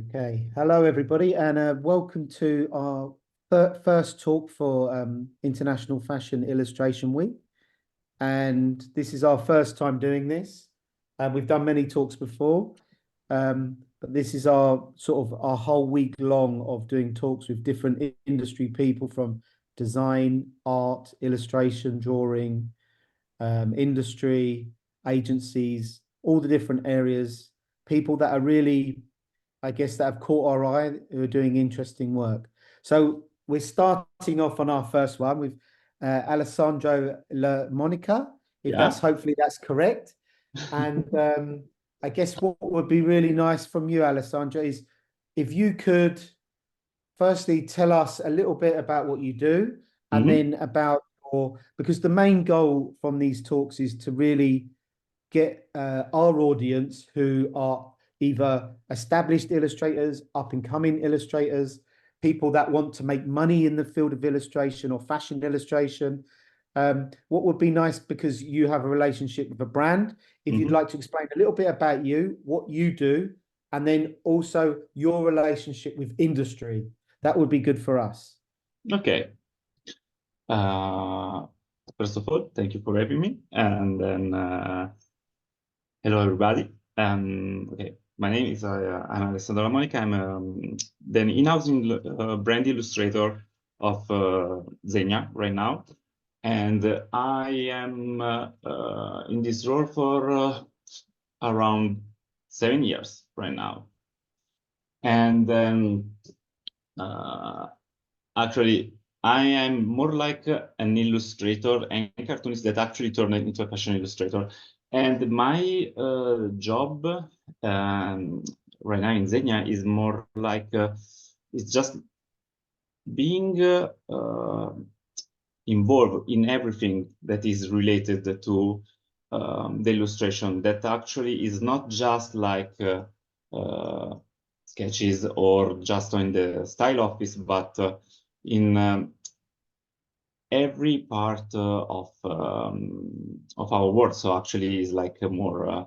Okay, hello everybody, and welcome to our first talk for International Fashion Illustration Week. And this is our first time doing this. We've done many talks before, but this is our sort of our whole week long of doing talks with different industry people from design, art, illustration, drawing, industry, agencies, all the different areas, people that are really, I guess, that have caught our eye, who are doing interesting work. So we're starting off on our first one with Alessandro La Monica, if Yeah. hopefully that's correct. And I guess what would be really nice from you, Alessandro, is if you could firstly tell us a little bit about what you do, and Mhm. then about because the main goal from these talks is to really get our audience, who are either established illustrators, up and coming illustrators, people that want to make money in the field of illustration or fashion illustration. What would be nice, because you have a relationship with a brand, if you'd Mhm. like to explain a little bit about you, what you do, and then also your relationship with industry, that would be good for us. Okay. Uh, First of all, thank you for having me. And then, hello, everybody. Okay, my name is I'm Alessandro Monica. I'm the in-house brand illustrator of Zegna right now. And I am in this role for around 7 years right now. And then, uh, actually, I am more like an illustrator and cartoonist that actually turned into a fashion illustrator. And my job right now in Zegna is more like it's just being involved in everything that is related to the illustration. That actually is not just like sketches or just in the style office, but in every part of our work. So actually is like a more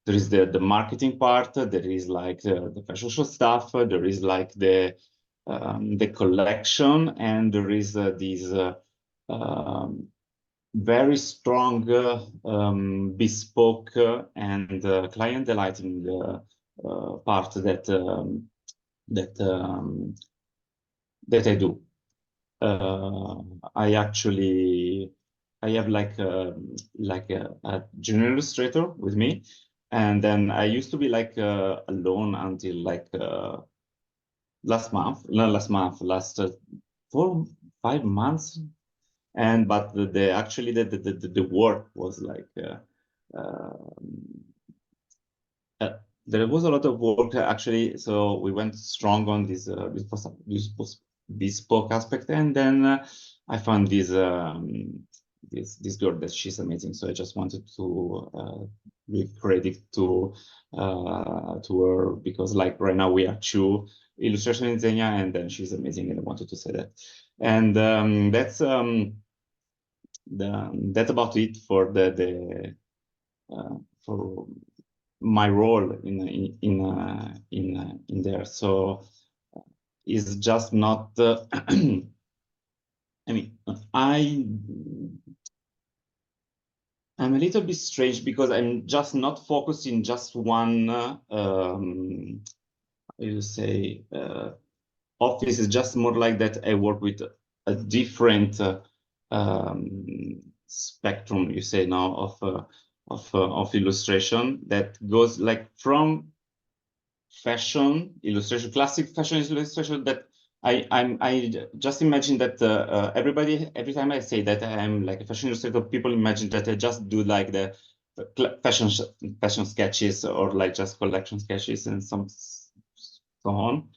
there is the marketing part, there is like the fashion show stuff, there is like the collection, and there is this um, very strong bespoke and client delighting part that that I do. Uh, I actually I have like a junior illustrator with me, and then I used to be like alone until like last month, not last month, last 4 5 months, and but actually the work was like uh, uh, there was a lot of work actually, so we went strong on this bespoke aspect, and then I found this girl that she's amazing. So I just wanted to give credit to her, because like right now we are two illustration in Zenia, and then she's amazing, and I wanted to say that. And that's about it for the for my role in there. So it's just not. I mean, I'm a little bit strange because I'm just not focusing just one. You say office is just more like that. I work with a different spectrum, you say now, of illustration that goes like from fashion illustration, classic fashion illustration, that I just imagine that everybody, every time I say that I'm like a fashion illustrator, people imagine that I just do like the fashion sketches, or like just collection sketches and so on.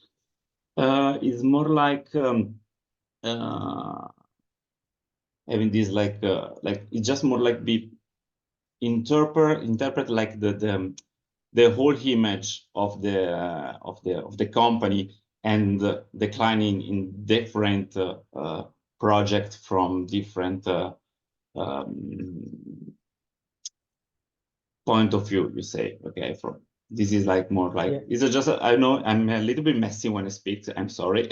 Is more like uh, having this like it's just more like be interpret like the whole image of the company, and declining in different project from different um, point of view, you say, okay, from this is like more like, Yeah. it's just, I know I'm a little bit messy when I speak, I'm sorry.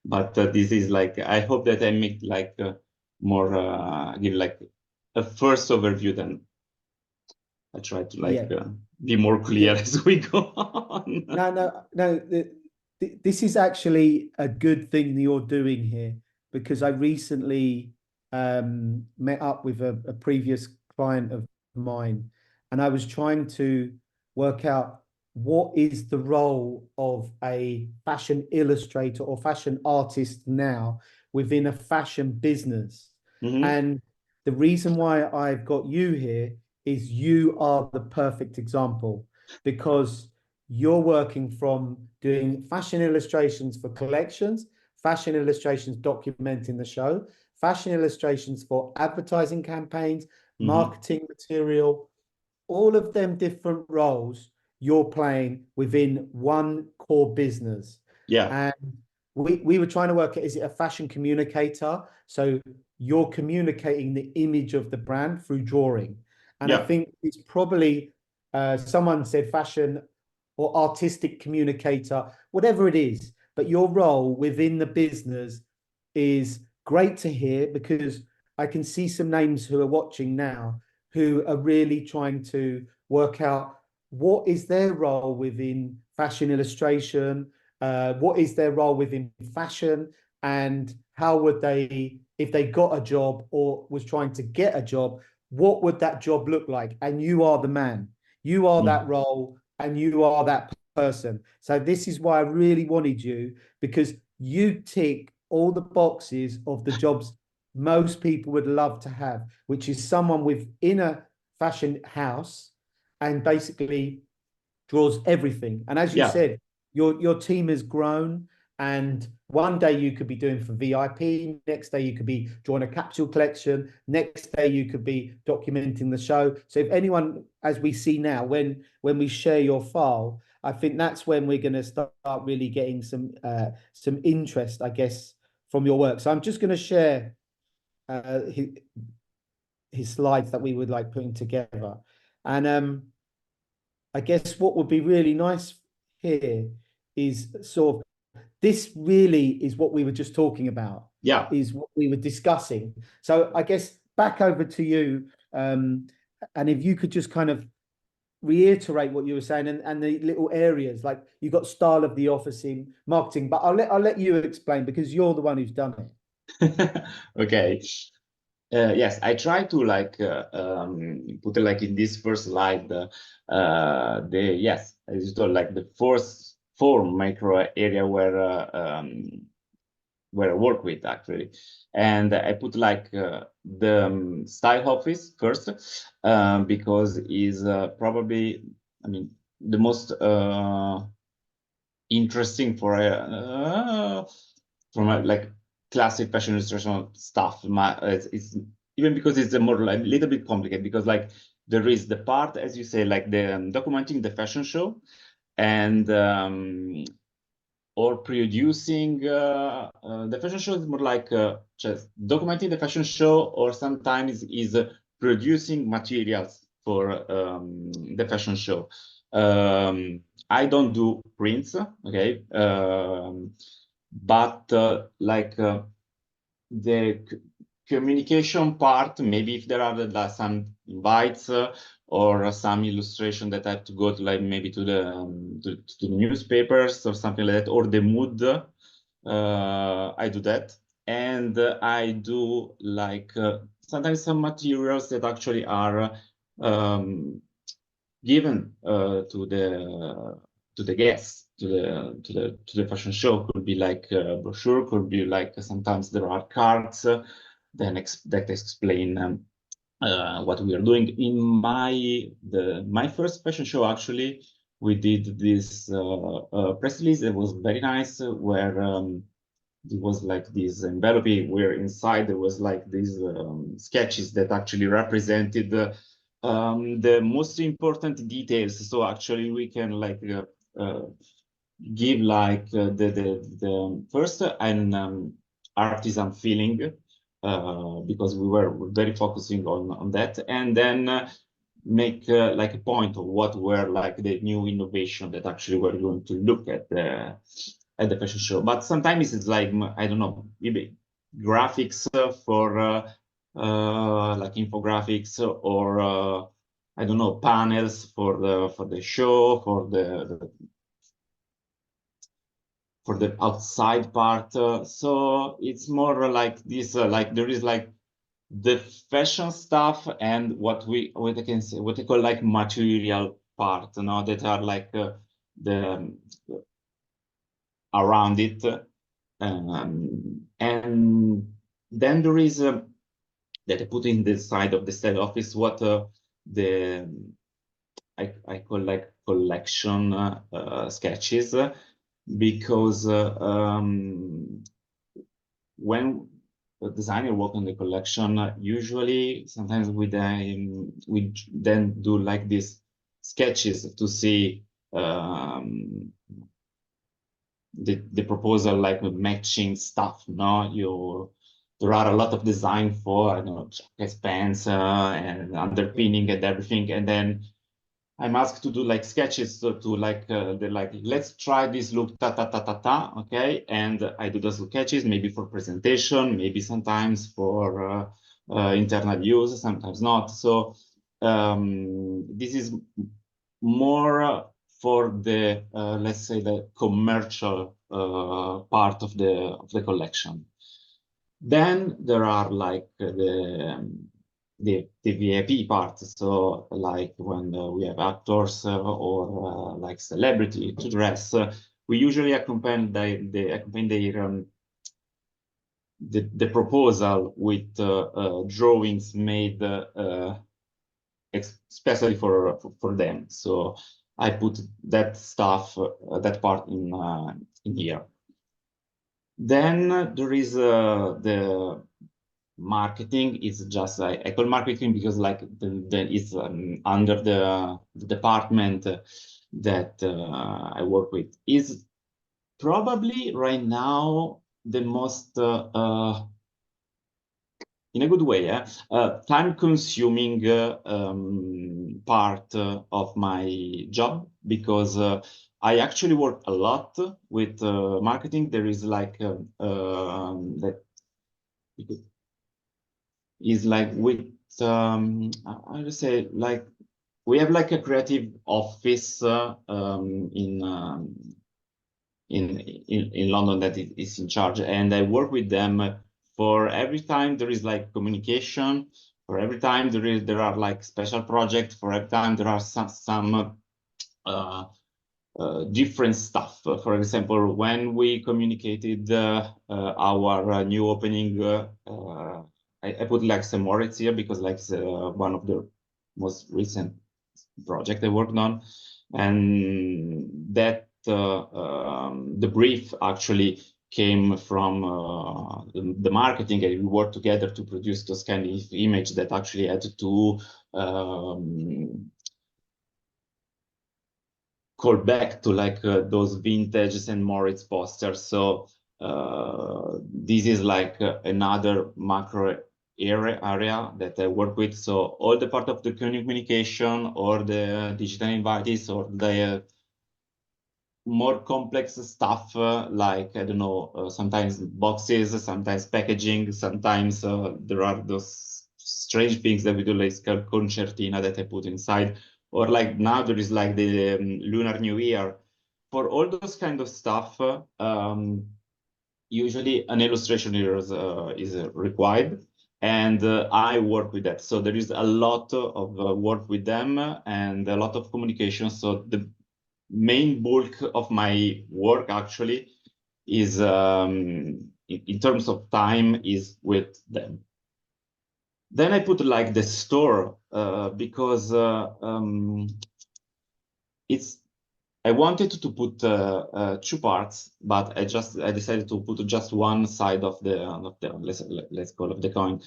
But this is like, I hope that I make like more, give like a first overview, then I try to like Yeah. be more clear Yeah. as we go on. No. This is actually a good thing that you're doing here, because I recently met up with a previous client of mine, and I was trying to work out what is the role of a fashion illustrator or fashion artist now within a fashion business. Mhm. And the reason why I've got you here is you are the perfect example, because you're working from doing fashion illustrations for collections, fashion illustrations documenting the show, fashion illustrations for advertising campaigns, Mhm. marketing material, all of them different roles you're playing within one core business. Yeah, And we were trying to work, is it a fashion communicator? So you're communicating the image of the brand through drawing. And I yeah, think it's probably someone said fashion or artistic communicator, whatever it is. But your role within the business is great to hear, because I can see some names who are watching now who are really trying to work out what is their role within fashion illustration, what is their role within fashion, and how would they, if they got a job or was trying to get a job, what would that job look like? And you are the man. You are that mm, role and you are that person. So this is why I really wanted you, because you tick all the boxes of the jobs most people would love to have, which is someone within a fashion house and basically draws everything. And as you yeah, said, your team has grown, and one day you could be doing for VIP, next day you could be drawing a capsule collection, next day you could be documenting the show. So if anyone, as we see now, when we share your file, I think that's when we're going to start really getting some interest, I guess, from your work. So I'm just going to share his slides that we would like putting together. And I guess what would be really nice here is sort of, this really is what we were just talking about, yeah. is what we were discussing. So I guess back over to you. And if you could just kind of reiterate what you were saying, and the little areas, like you got style of the office in marketing, but I'll let you explain, because you're the one who's done it. Okay. Yes, I try to like put it like in this first slide, yes, as you told, like the first four micro area where I work with actually, and I put like the style office first, because is probably, I mean, the most interesting for from a, like classic fashion illustration stuff. It's even because it's a more like, a little bit complicated, because like there is the part, as you say, like the documenting the fashion show, and or producing the fashion show is more like just documenting the fashion show, or sometimes is producing materials for the fashion show. I don't do prints, okay, but like the communication part, maybe if there are some invites or some illustration that have to go to like maybe to the newspapers or something like that, or the mood, I do that. And I do like sometimes some materials that actually are given to the guests, to the fashion show. Could be like a brochure, could be like sometimes there are cards that explain what we are doing. In my first fashion show, actually, we did this press release. It was very nice, where it was like this envelope where inside there was like these sketches that actually represented the most important details. So actually we can like give like the first an artisan feeling, because we were very focusing on that, and then make like a point of what were like the new innovation that actually we're going to look at the fashion show. But sometimes it's like, I don't know, maybe graphics for like infographics, or I don't know, panels for the show, for the outside part. So it's more like this, like there is like the fashion stuff and what I can say, what I call like material part, that are like the around it. And then there is that I put in the side of the style office what the I call like collection sketches, because when a designer work on the collection, usually sometimes we then do like these sketches to see the proposal, like matching stuff. There are a lot of design for, I don't know, jackets, pants, and underpinning and everything, and then I'm asked to do like sketches to like they're like, let's try this look, ta ta ta ta ta, okay? And I do those sketches maybe for presentation, maybe sometimes for internal use, sometimes not. So this is more for the let's say the commercial part of the collection. Then there are like the VIP part, so like when we have actors or like celebrity to dress, we usually accompany the proposal with drawings made especially for them. So I put that stuff, that part in here. Then there is the marketing. Is just I call marketing because like it's under the department that I work with. Is probably right now the most in a good way, time-consuming part of my job, because I actually work a lot with marketing. There is like that is like with I would say like we have like a creative office in London that is in charge, and I work with them for every time there is like communication, for every time there are like special projects, for every time there are some different stuff. For example, when we communicated our new opening, I put like some Moritz here because like one of the most recent project I worked on, and that the brief actually came from the marketing, and we worked together to produce those kind of image that actually had to call back to like those vintage and Moritz posters. So this is like another macro area that I work with. So all the part of the communication or the digital invites or the more complex stuff, like, I don't know, sometimes boxes, sometimes packaging, sometimes there are those strange things that we do, like concertina that I put inside, or like now there is like the Lunar New Year. For all those kind of stuff, usually an illustration is required, and I work with that. So there is a lot of work with them and a lot of communication. So the main bulk of my work actually is in terms of time is with them. Then I put like the store because I wanted to put two parts, but I decided to put just one side of the let's call it the coin.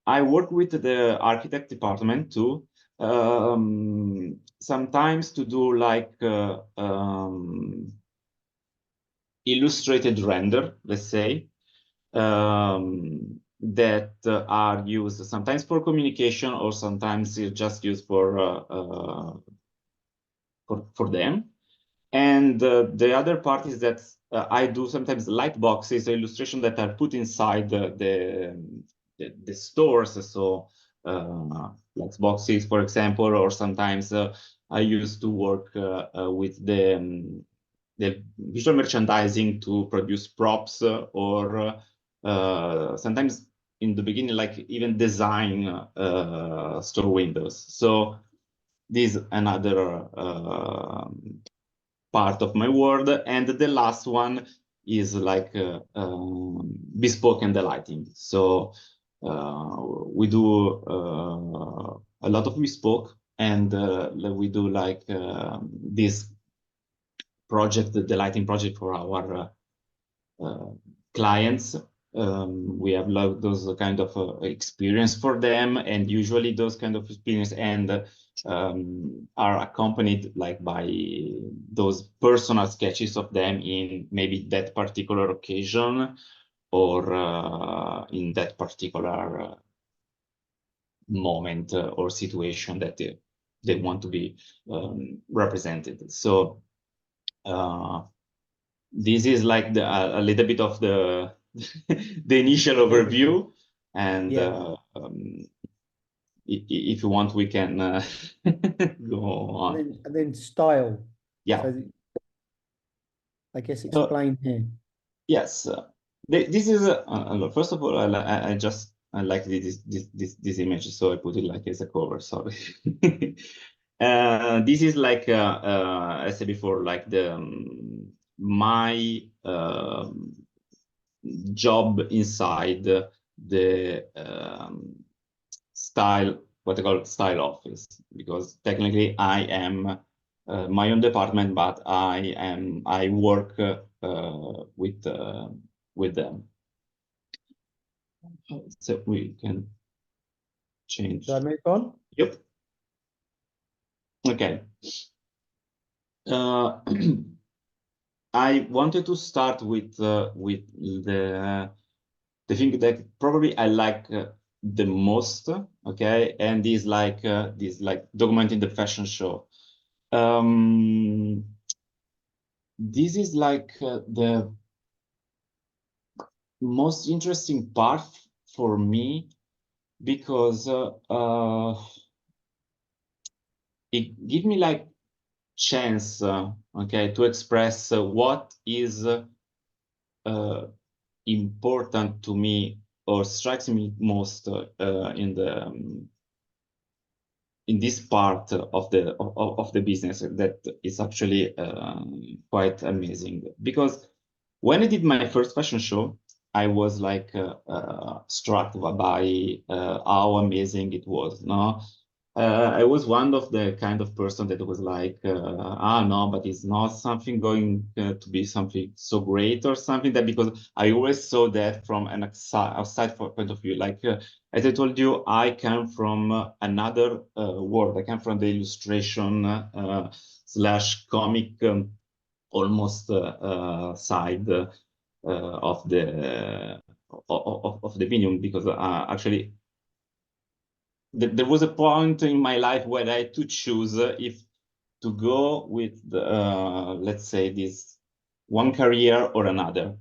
I work with the architect department too, sometimes to do like illustrated render, let's say, that are used sometimes for communication or sometimes just used for them. And the other part is that I do sometimes light boxes, illustration that are put inside the stores. So light boxes, for example, or sometimes I used to work with the visual merchandising to produce props or sometimes in the beginning, like even design store windows. So this is another part of my world. And the last one is like bespoke and delighting. So we do a lot of bespoke, and we do like this project, the delighting project for our clients. We have like those kind of experience for them, and usually those kind of experience and are accompanied like by those personal sketches of them in maybe that particular occasion or in that particular moment or situation that they want to be represented. So this is like a little bit of the the initial overview, and Yeah. If you want, we can go on. And then style. Yeah. So I guess Uh, explain here. yes. This is first of all, I like this image, so I put it like as a cover. Sorry. This is like I said before, like the my job inside the style, what I call style office, because technically I am my own department, but I work with them. So we can change. Do I move on? Yep. Okay. I wanted to start with the thing that probably I like the most, okay, and is like this like documenting the fashion show. This is like the most interesting part for me because it gives me like chance, okay, to express what is important to me or strikes me most in this part of the business that is actually quite amazing. Because when I did my first fashion show, I was like struck by how amazing it was. No, I was one of the kind of person that was like, no, but it's not something going to be something so great or something that, because I always saw that from an outside point of view. Like as I told you, I come from another world. I come from the illustration slash comic almost side of the medium, because actually there was a point in my life where I had to choose if to go with let's say this one career or another.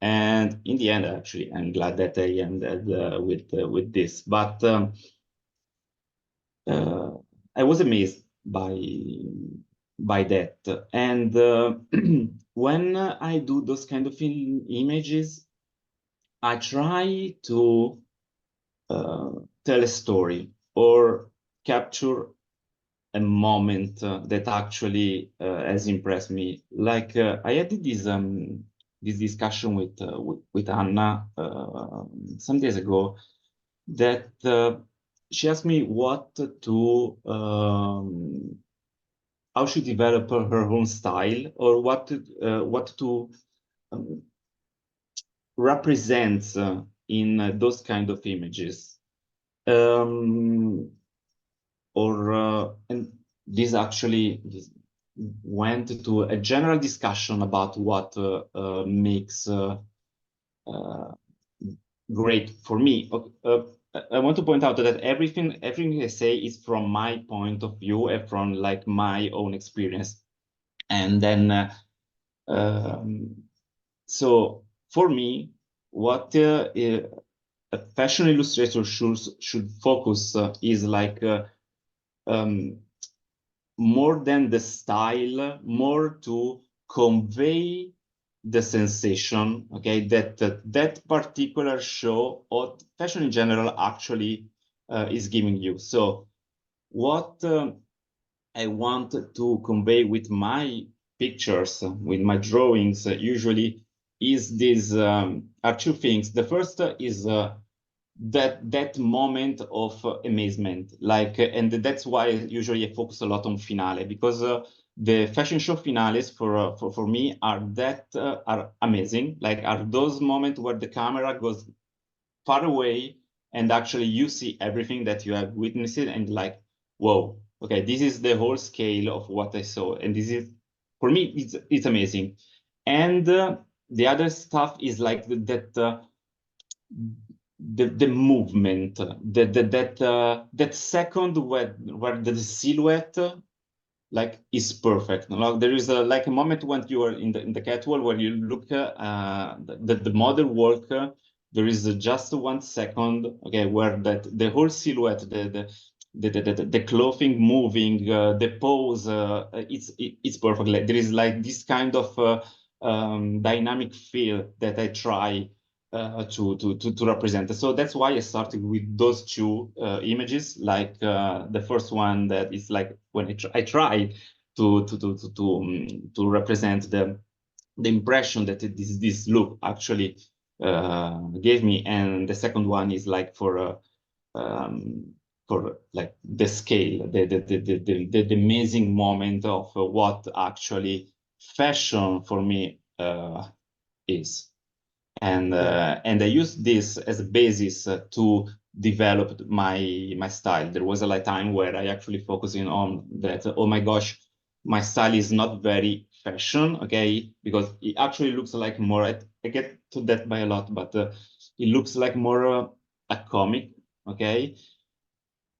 And in the end, actually, I'm glad that I ended with this. But I was amazed by that. And when I do those kind of images, I try to tell a story or capture a moment that actually has impressed me. Like I had this discussion with Anna some days ago, that she asked me what to how she develop her own style, or what to um, represent in those kind of images. And this actually went to a general discussion about what makes great for me. I want to point out that everything I say is from my point of view and from like my own experience. And then so for me, what a fashion illustrator should focus is like more than the style, more to convey the sensation, okay, that that particular show or fashion in general actually is giving you. So what I want to convey with my pictures, with my drawings, usually is these are two things. The first is that moment of amazement, like, and that's why usually I focus a lot on finale, because the fashion show finales for me are are amazing. Like, are those moments where the camera goes far away and actually you see everything that you have witnessed and like, whoa, okay, this is the whole scale of what I saw, and this is, for me, it's amazing. And the other stuff is like the movement, that second where the silhouette like is perfect. Now, there is like a moment when you are in the catwalk where you look the model work. There is just 1 second, okay, where that the whole silhouette, the clothing moving, the pose, it's perfect. Like, there is like this kind of dynamic feel that I try to represent. So that's why I started with those two images. Like the first one that is like when I try to represent the impression that this look actually gave me, and the second one is like for like the scale, the amazing moment of what actually fashion for me is. And I used this as a basis to develop my style. There was a like time where I actually focusing on that. Oh my gosh, my style is not very fashion, okay? Because it actually looks like more. I get to that by a lot, but it looks like more a comic, okay?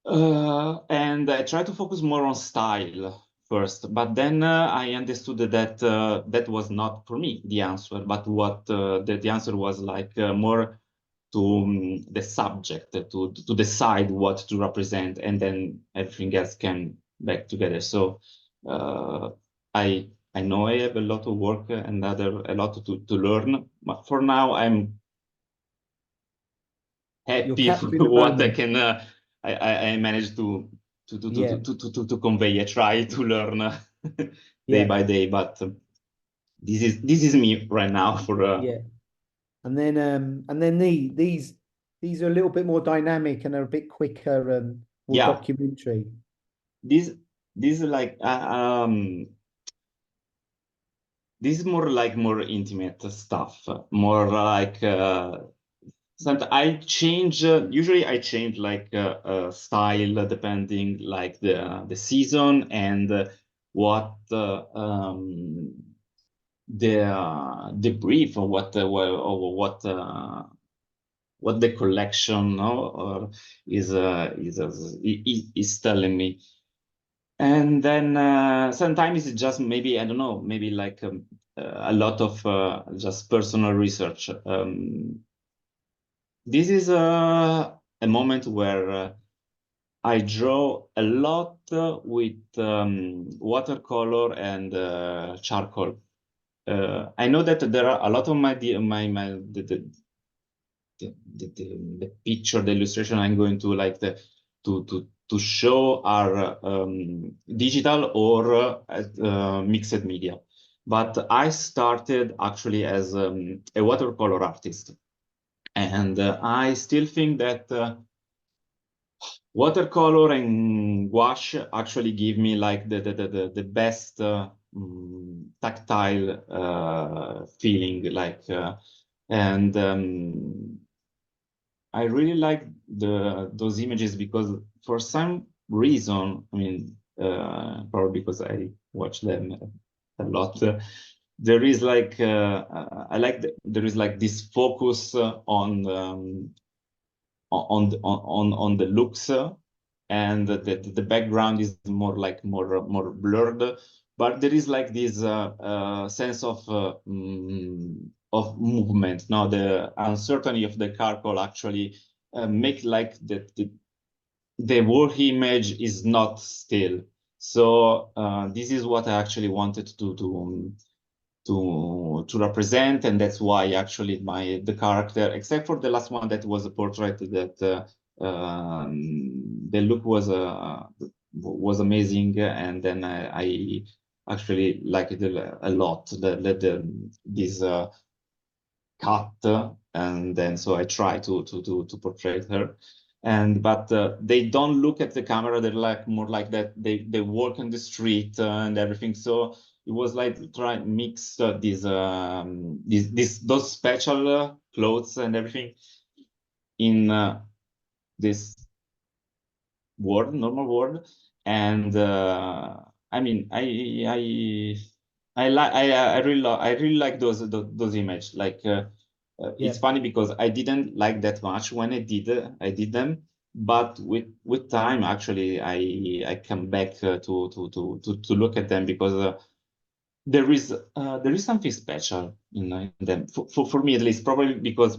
And I try to focus more on style first, but then I understood that that was not for me the answer, but what the answer was like more to the subject to decide what to represent, and then everything else came back together. So uh, I know I have a lot of work and a lot to learn, but for now I'm You're happy for capturing the what I moment. can I managed Yeah, to convey. I try to learn day yeah, by day, but this is me right now for yeah. And then these are a little bit more dynamic and are a bit quicker and more yeah, documentary. this this is like this is more like more intimate stuff, more like I change. Usually, I change like style depending like the season and what the brief or what the collection, no, or is telling me. And then sometimes it's just maybe, I don't know, maybe like a lot of just personal research. This is a moment where I draw a lot with watercolor and charcoal. I know that there are a lot of the picture, the illustration I'm going to like to show are digital or mixed media. But I started actually as a watercolor artist, and I still think that watercolor and gouache actually give me like the best tactile feeling, like and I really like those images because for some reason, I mean, probably because I watch them a lot. there is like there is like this focus on the looks, and the background is more blurred, but there is like this sense of movement. Now the uncertainty of the charcoal actually make like the whole image is not still. So this is what I actually wanted to represent, and that's why actually the character, except for the last one that was a portrait, that the look was amazing, and then I actually like it a lot. This cut, and then so I try to portray her. But they don't look at the camera. They're like more like that. They walk on the street and everything. So it was like try mix those special clothes and everything in this normal world. And I mean, I really like those images. Like it's funny because I didn't like that much when I did them, but with time actually I come back to look at them, because there is something special in them for me, at least, probably because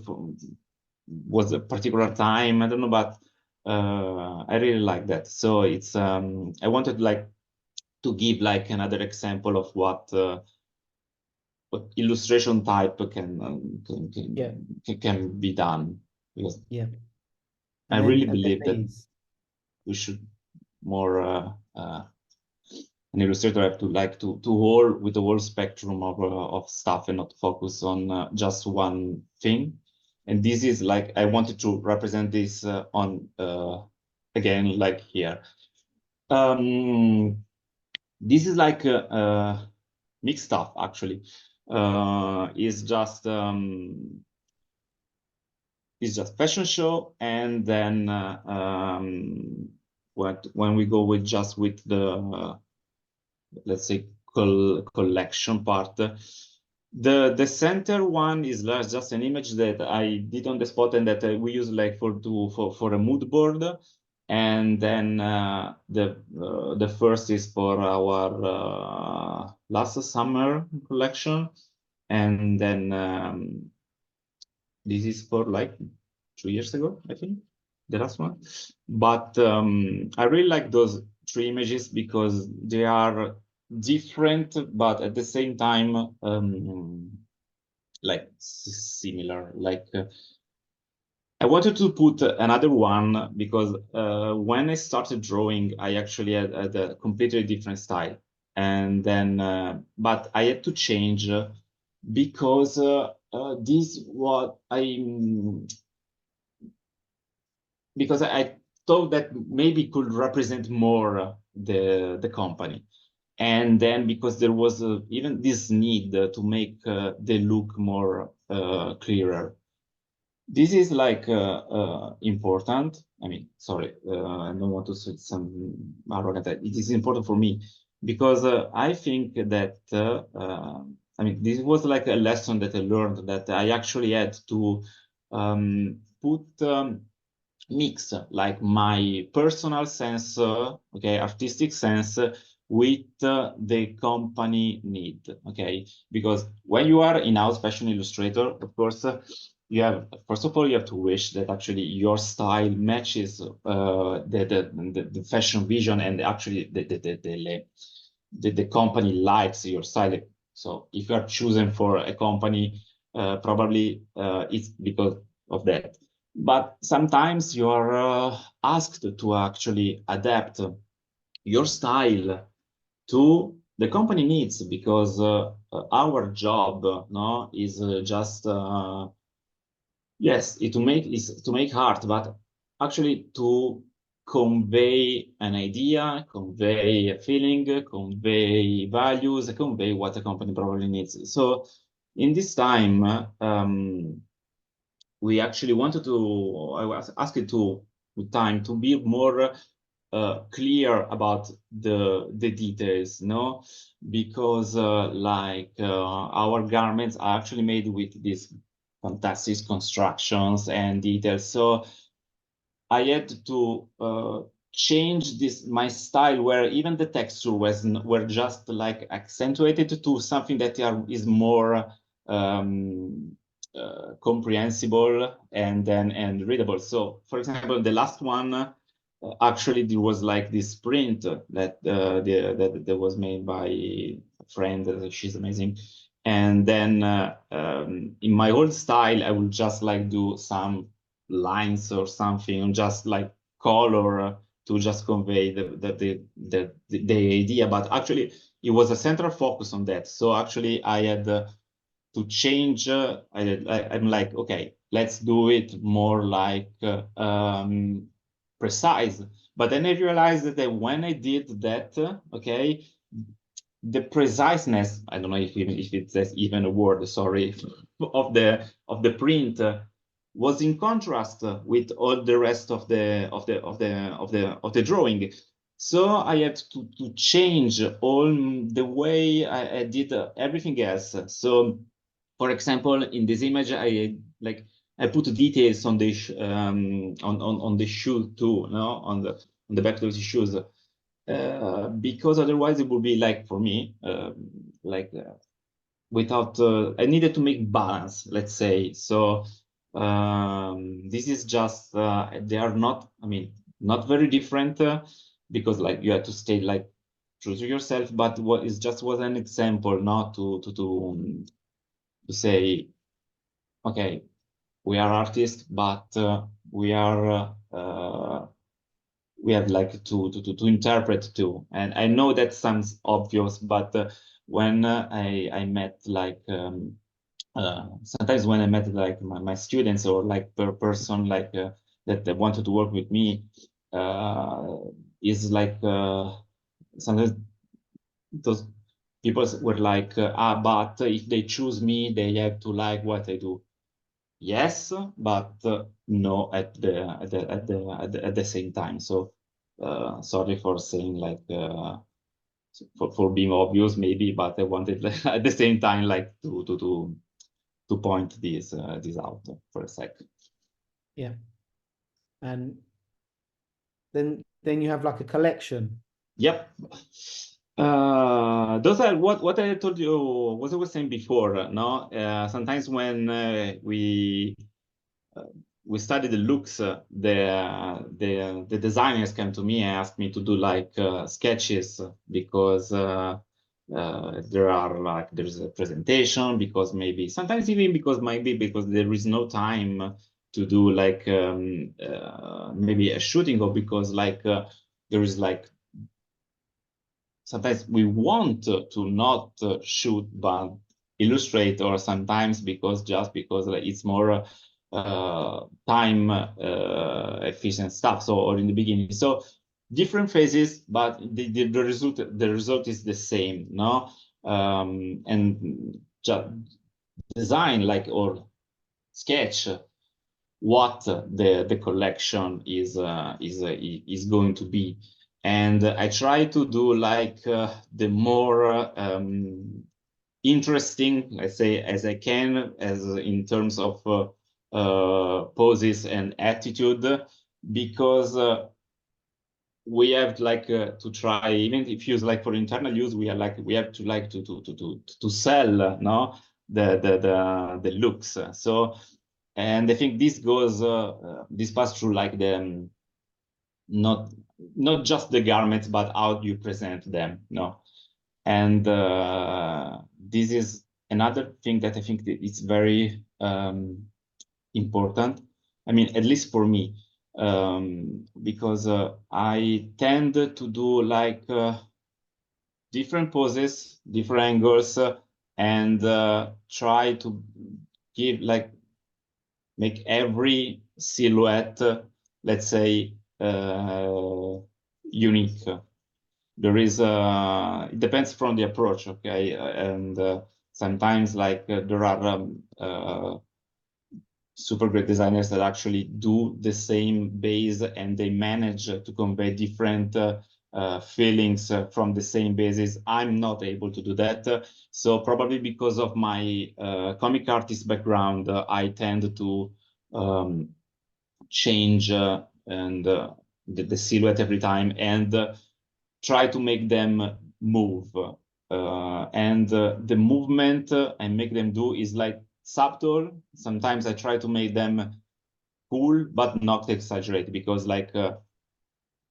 was a particular time, I don't know, but I really like that. So it's I wanted like to give like another example of what illustration type can be done, because I really believe that we should more an illustrator have to like to hold with the whole spectrum of stuff and not focus on just one thing. And this is like I wanted to represent this on again, like here. This is like mixed stuff actually. Is just fashion show, and then when we go with just with the let's say collection part, the center one is just an image that I did on the spot, and that we use like for a mood board. And then the first is for our last summer collection, and then this is for like 2 years ago, I think, the last one. But I really like those 3 images because they are different, but at the same time like similar. Like I wanted to put another one because when I started drawing, I actually had a completely different style, and then but I had to change because this what because I thought that maybe could represent more the company. And then because there was even this need to make the look more clearer. This is like important. I mean, sorry, I don't want to say some arrogant. It is important for me because I think that I mean, this was like a lesson that I learned, that I actually had to put mix like my personal sense, okay, artistic sense, with the company need, okay? Because when you are in-house fashion illustrator, of course, you have, first of all, you have to wish that actually your style matches the fashion vision, and actually the company likes your style. So if you are chosen for a company, probably it's because of that. But sometimes you are asked to actually adapt your style to the company needs, because our job no is just yes, is to make art, but actually to convey an idea, convey a feeling, convey values, convey what a company probably needs. So in this time, we actually wanted to, I was asked to with time to be more clear about the details, no? Because our garments are actually made with these fantastic constructions and details. So I had to change my style, where even the texture were just like accentuated to something that is more comprehensible and readable. So, for example, the last one, actually there was like this print that was made by a friend. She's amazing. And then in my old style, I would just like do some lines or something, just like color to just convey the idea. But actually, it was a central focus on that. So actually, I had to change. I'm like, okay, let's do it more like precise. But then I realized that when I did that, okay, the preciseness, I don't know if it's even a word, sorry, of the print was in contrast with all the rest of the drawing. So I had to change all the way I did everything else. So, for example, in this image, I put details on the on the shoe too, no, on the back of the shoes. Because otherwise it would be like, for me, without I needed to make balance, let's say. So this is just they are not, I mean, not very different, because like you have to stay like true to yourself, but what is just was an example, not to say, okay, we are artists, but we have like to interpret too. And I know that sounds obvious, but when I met like sometimes when I met like my students, or like per person like that they wanted to work with me, is like sometimes those people were like, but if they choose me, they have to like what I do. Yes, but no at the same time. So sorry for saying like for being obvious maybe, but I wanted at the same time like to point this out for a sec. Yeah. And then you have like a collection. Yep. Those are what I told you, what I was saying before, no? Sometimes when we studied the looks, the designers came to me and asked me to do like sketches, because there's a presentation, because maybe sometimes even because there is no time to do like maybe a shooting, or because like there is like sometimes we want to not shoot but illustrate, or sometimes because like, it's more time efficient stuff. So, or in the beginning, so different phases, but the result is the same, no? And just design like, or sketch what the collection is going to be. And I try to do like the more interesting, let's say, as I can, as in terms of poses and attitude, because we have like to try, even if use like for internal use, we have to like to sell, no, the looks. So, and I think this goes this pass through like the not just the garments, but how you present them, no. And this is another thing that I think that it's very important. I mean, at least for me, because I tend to do like different poses, different angles, and try to give like make every silhouette, let's say, unique. There is it depends from the approach, okay, and sometimes like there are super great designers that actually do the same base and they manage to convey different feelings from the same basis. I'm not able to do that. So probably because of my comic artist background, I tend to change and the silhouette every time and try to make them move. The movement I make them do is like subtle. Sometimes I try to make them cool, but not exaggerate, because like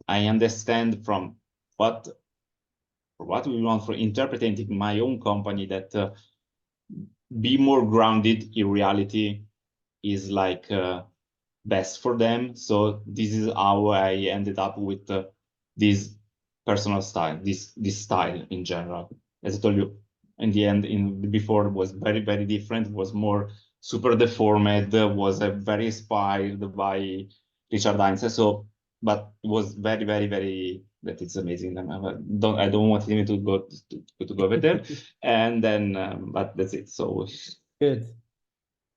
I understand from what we want for interpreting my own company that be more grounded in reality is like best for them. So this is how I ended up with this personal style, this style in general. As I told you, in the end, before it was very, very different. It was more super deformed, was very inspired by Richard Heinz. So, but it was very, very, very, that it's amazing. I don't want him to go over there. And then, but that's it. So Good.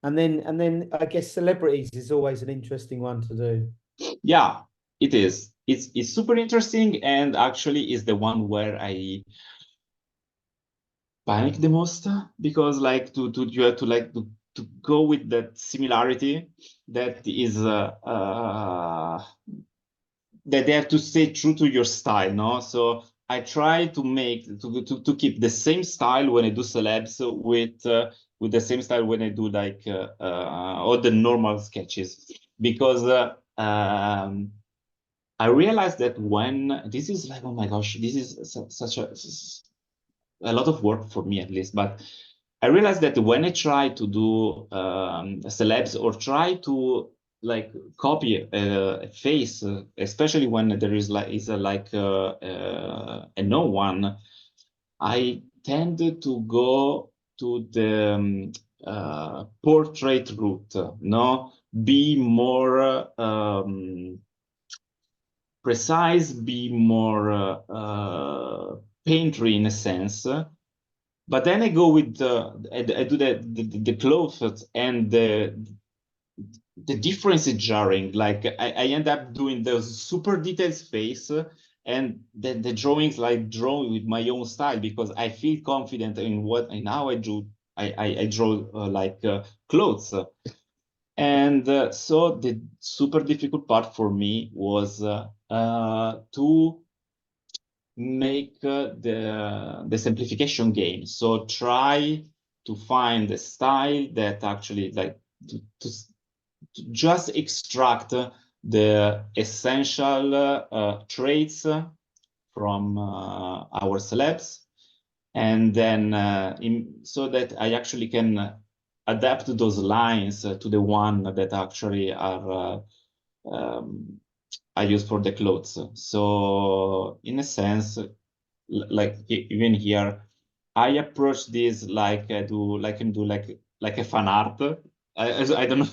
And then I guess celebrities is always an interesting one to do. yeah, it is. It's super interesting, and actually is the one where I panic the most, because like you have to like to go with that similarity that is that they have to stay true to your style, no? So I try to make to keep the same style when I do celebs with the same style when I do like all the normal sketches, because I realized that when this is like, oh my gosh, this is such a lot of work for me at least, but I realized that when I try to do celebs or try to like copy a face, especially when there is like a no one, I tend to go to the portrait route, no, be more precise, be more painterly in a sense. But then I go with I do the clothes, and the difference is jarring. Like I end up doing those super detailed face, and the drawings like drawn with my own style, because I feel confident in what and how I do. I draw clothes. And so the super difficult part for me was to make the simplification game. So try to find a style that actually like to just extract the essential traits from our celebs, and then so that I actually can adapt those lines to the one that actually are I use for the clothes. So in a sense, like even here, I approach this like I do like a fan art. I don't know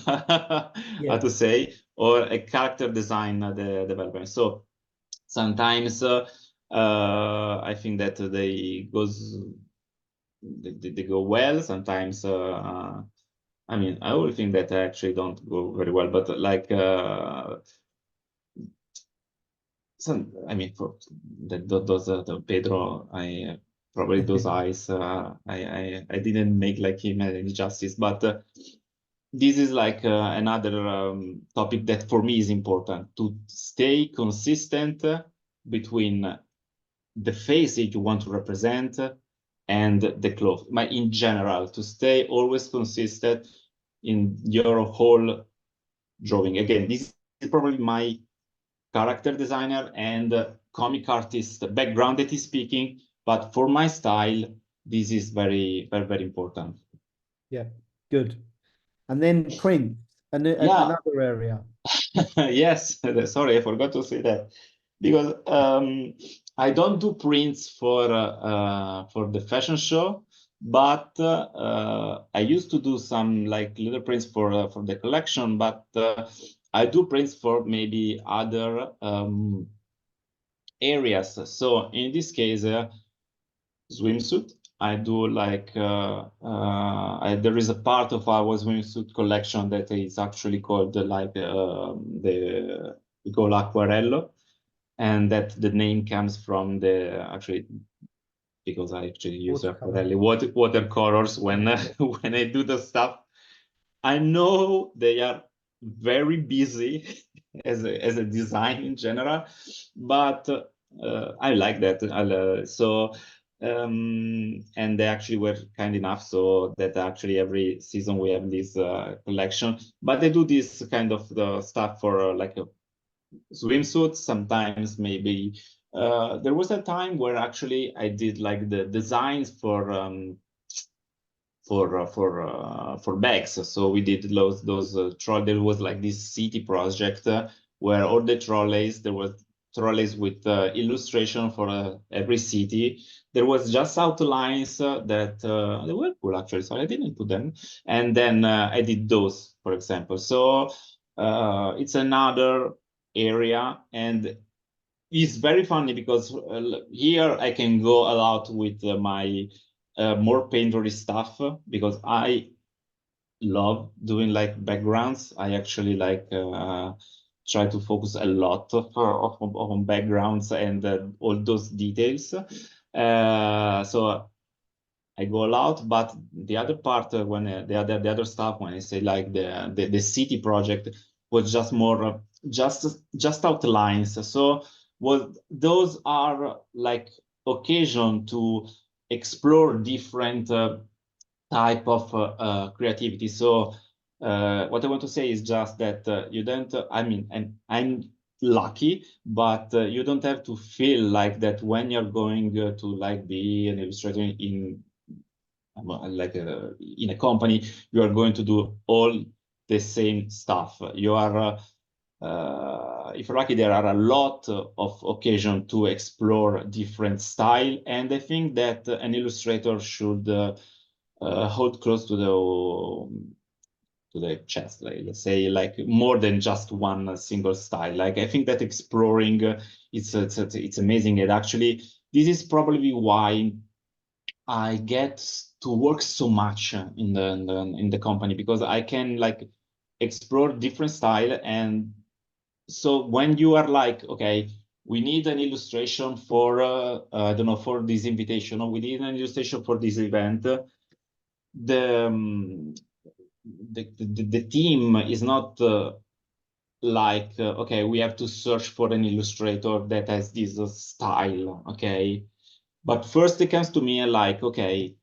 how to say, or a character design the development. So sometimes I think that they go well. Sometimes I mean, I always think that I actually don't go very well, but like some, I mean, for those the Pedro, I probably those eyes, I didn't make like him any justice, but this is like another topic that for me is important, to stay consistent between the face that you want to represent and the cloth. But in general, to stay always consistent in your whole drawing. Again, this is probably my character designer and comic artist background that is speaking, but for my style, this is very, very, very important. Yeah, good. And then print, Yeah. another area. Yes, sorry, I forgot to say that, because I don't do prints for the fashion show, but I used to do some like little prints for the collection, but I do prints for maybe other areas. So in this case, swimsuit. I do like there is a part of our swimsuit collection that is actually called like we call Aquarello, and that the name comes from the actually because I actually use Watercolor. watercolors when when I do the stuff. I know they are very busy as a design in general, but I like that. And they actually were kind enough so that actually every season we have this collection. But they do this kind of the stuff for like a swimsuit. Sometimes maybe there was a time where actually I did like the designs for bags. So we did those trolley. There was like this city project where all the trolleys, there was trolleys with illustration for every city. There was just outlines that they were cool actually, so I didn't put them. And then I did those, for example. So it's another area, and it's very funny because here I can go a lot with my more painterly stuff because I love doing like backgrounds. I actually like try to focus a lot on backgrounds and all those details. So I go a lot, but the other part when the other stuff when I say like the city project was just more just outlines. So was those are like occasion to explore different type of creativity. So what I want to say is just that you don't. I mean, and I'm lucky, but you don't have to feel like that when you're going to like be an illustrator in like in a company, you are going to do all the same stuff. You are, if you're lucky, there are a lot of occasion to explore different style, and I think that an illustrator should hold close to the chest, like let's say, like more than just one single style. Like I think that exploring it's amazing, and actually this is probably why I get to work so much in the company because I can like explore different style. And so when you are like, okay, we need an illustration for I don't know, for this invitation, or we need an illustration for this event, the the team is not like okay, we have to search for an illustrator that has this style, okay. But first it comes to me like, okay,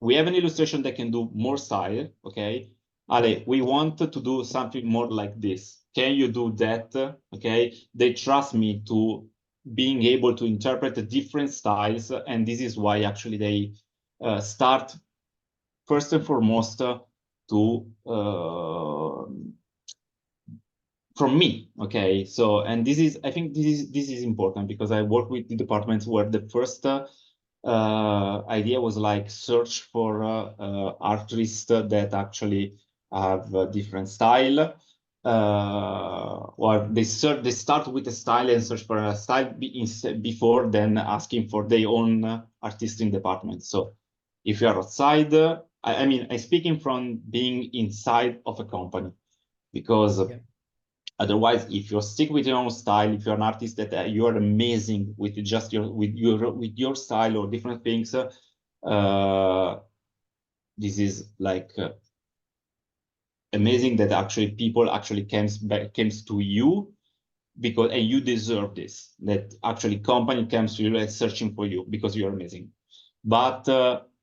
we have an illustration that can do more style, okay? Ale, we want to do something more like this. Can you do that? Okay, they trust me to being able to interpret the different styles, and this is why actually they start first and foremost to from me, okay. So, and this is, I think this is important because I work with the departments where the first idea was like search for artists that actually have a different style, or they start with a style and search for a style before then asking for their own artistic department. So if you are outside, I mean, I'm speaking from being inside of a company because Yeah. otherwise, if you stick with your own style, if you're an artist that you are amazing with just your style or different things, this is like amazing that actually people actually comes to you because and you deserve this. That actually company comes to you like searching for you because you're amazing. But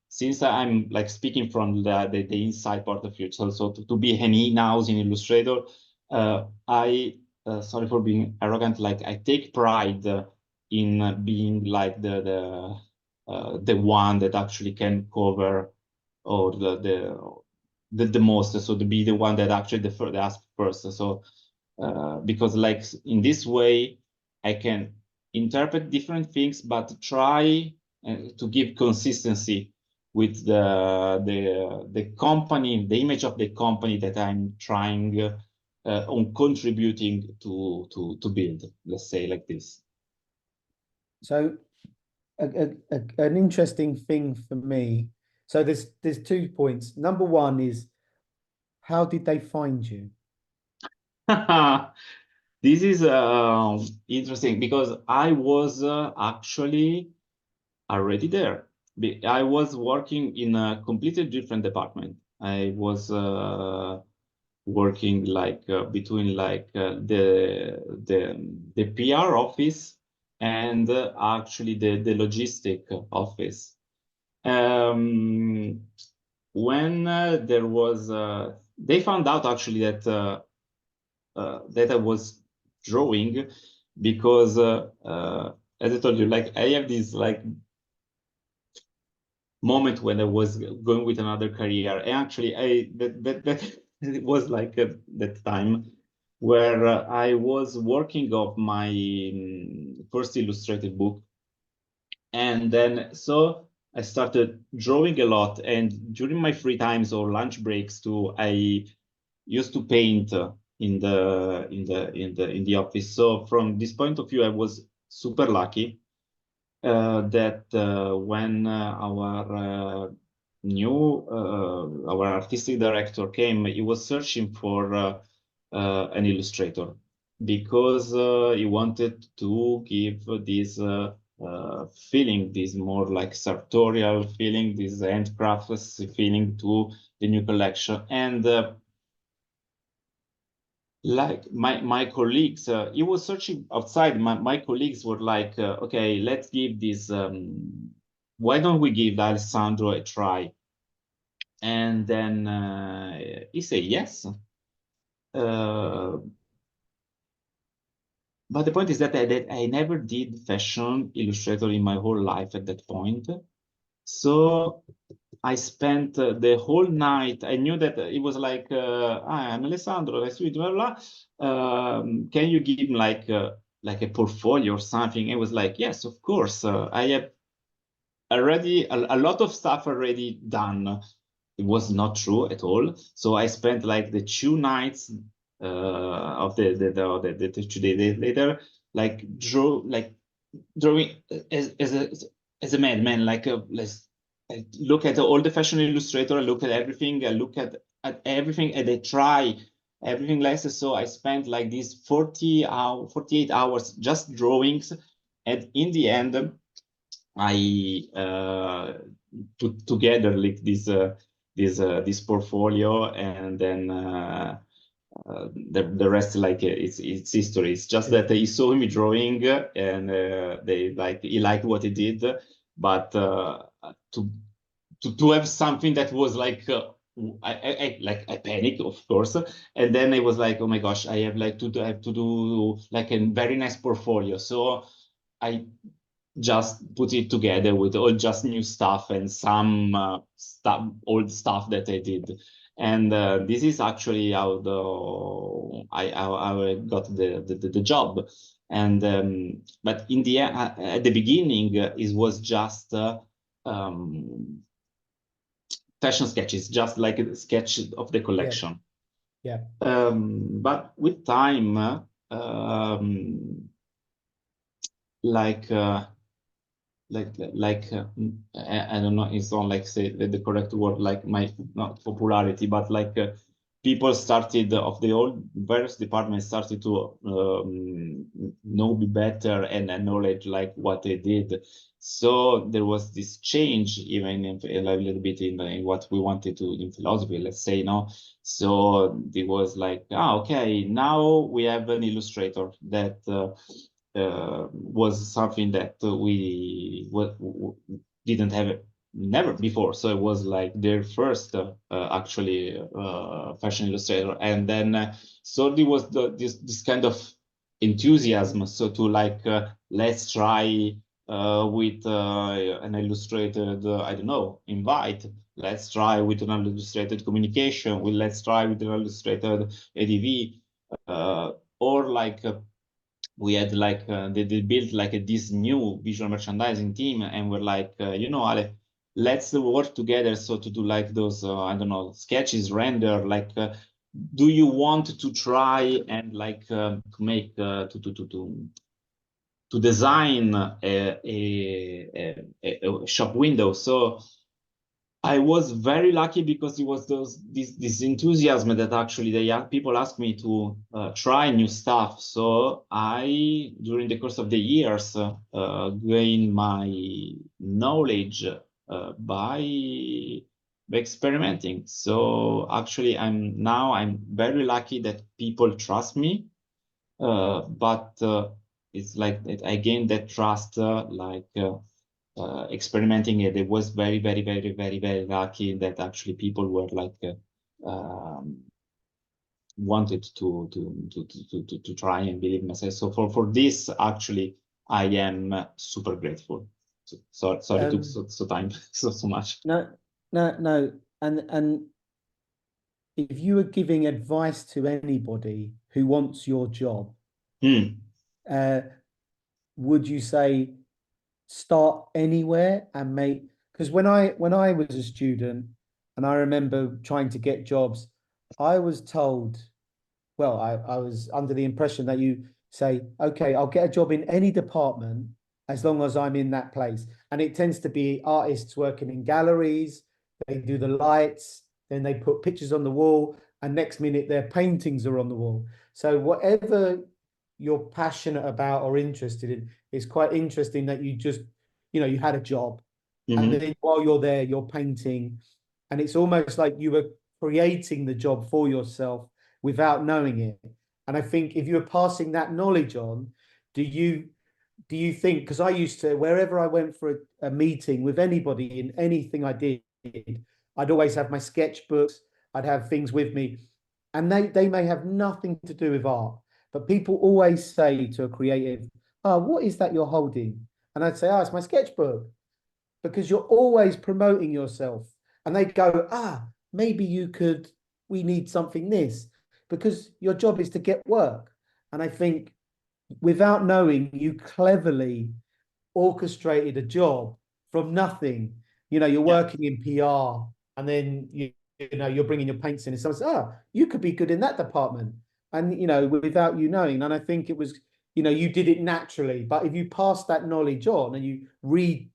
since I'm like speaking from the inside part of you, so to be an in-house in Illustrator, I sorry for being arrogant. Like I take pride in being like the one that actually can cover or the most. So to be the one that actually the ask first. So because like in this way, I can interpret different things, but try to give consistency with the company, the image of the company that I'm trying on contributing to build. Let's say like this. So an interesting thing for me. So there's 2 points. Number one is, how did they find you? This is interesting because I was actually already there. I was working in a completely different department. I was working like between like the PR office and actually the logistic office. Um, when there was, they found out actually that I was drawing because, as I told you, like I have this like moment when I was going with another career, and actually that it was like that time where I was working of my first illustrated book, and then so I started drawing a lot, and during my free times or lunch breaks too, I used to paint in the office. So from this point of view, I was super lucky that when our artistic director came, he was searching for an illustrator because he wanted to give this feeling, this more like sartorial feeling, this handcrafts feeling to the new collection. And like my colleagues, he was searching outside. My colleagues were like, okay, let's give this, why don't we give Alessandro a try? And then he said yes. But the point is that I never did fashion illustrator in my whole life at that point. So I spent the whole night. I knew that it was like, I'm Alessandro, nice to meet you, blah, blah. Can you give him like a portfolio or something? I was like, yes, of course. I have already a lot of stuff already done. It was not true at all. So I spent like the 2 nights of the 2 days later, like drawing as a madman. Like I look at all the fashion illustrator, I look at everything, I look at everything, and I try everything less. So I spent like these 48 hours just drawings, and in the end, I put together like this portfolio, and then the rest like it's history. It's just that he saw me drawing, and he liked what he did, but to to have something that was like I panicked, of course, and then I was like, oh my gosh, I have like to have to do like a very nice portfolio. So I just put it together with all just new stuff and some old stuff that I did. And this is actually how how I got the job. And but in the end, at the beginning, it was just um, fashion sketches, just like a sketch of the Yeah, collection. yeah, But with time, like. I don't know, it's not like say the correct word, like my not popularity, but like people started of the old various departments started to know me better and acknowledge like what they did. So there was this change even in a little bit in what we wanted to in philosophy, let's say, no. So it was like, okay, now we have an illustrator that was something that we didn't have never before. So it was like their first actually fashion illustrator, and then slowly was this kind of enthusiasm. So to like let's try with an illustrated I don't know, invite. Let's try with an illustrated communication. Let's try with an illustrated ADV, or like we had like they built like this new visual merchandising team, and we're like, Ale, let's work together. So to do like those I don't know, sketches, render, like do you want to try and like to make design a shop window. So I was very lucky because it was this enthusiasm that actually people asked me to try new stuff. So I, during the course of the years, gained my knowledge by experimenting. So actually, I'm very lucky that people trust me. But it's like I gained that trust experimenting it. It was very, very, very, very, very lucky that actually people were like wanted to try and believe in myself. So for this, actually, I am super grateful. Sorry it took so time so much. No, no. And if you were giving advice to anybody who wants your job, uh, would you say start anywhere and make? Because when I was a student and I remember trying to get jobs, I was told, well, I was under the impression that you say, okay, I'll get a job in any department as long as I'm in that place. And it tends to be artists working in galleries, they do the lights, then they put pictures on the wall, and next minute their paintings are on the wall. So whatever you're passionate about or interested in, it's quite interesting that you just, you had a job. And Mm-hmm. then while you're there, you're painting. And it's almost like you were creating the job for yourself without knowing it. And I think if you're passing that knowledge on, do you think, because I used to, wherever I went for a meeting with anybody in anything I did, I'd always have my sketchbooks, I'd have things with me, and they may have nothing to do with art, but people always say to a creative, oh, what is that you're holding? And I'd say, oh, it's my sketchbook, because you're always promoting yourself. And they go, maybe we need something this, because your job is to get work. And I think without knowing, you cleverly orchestrated a job from nothing. You're Yeah. working in PR, and then you're bringing your paints in, and someone says, you could be good in that department, and without you knowing. And I think it was, you did it naturally. But if you pass that knowledge on and you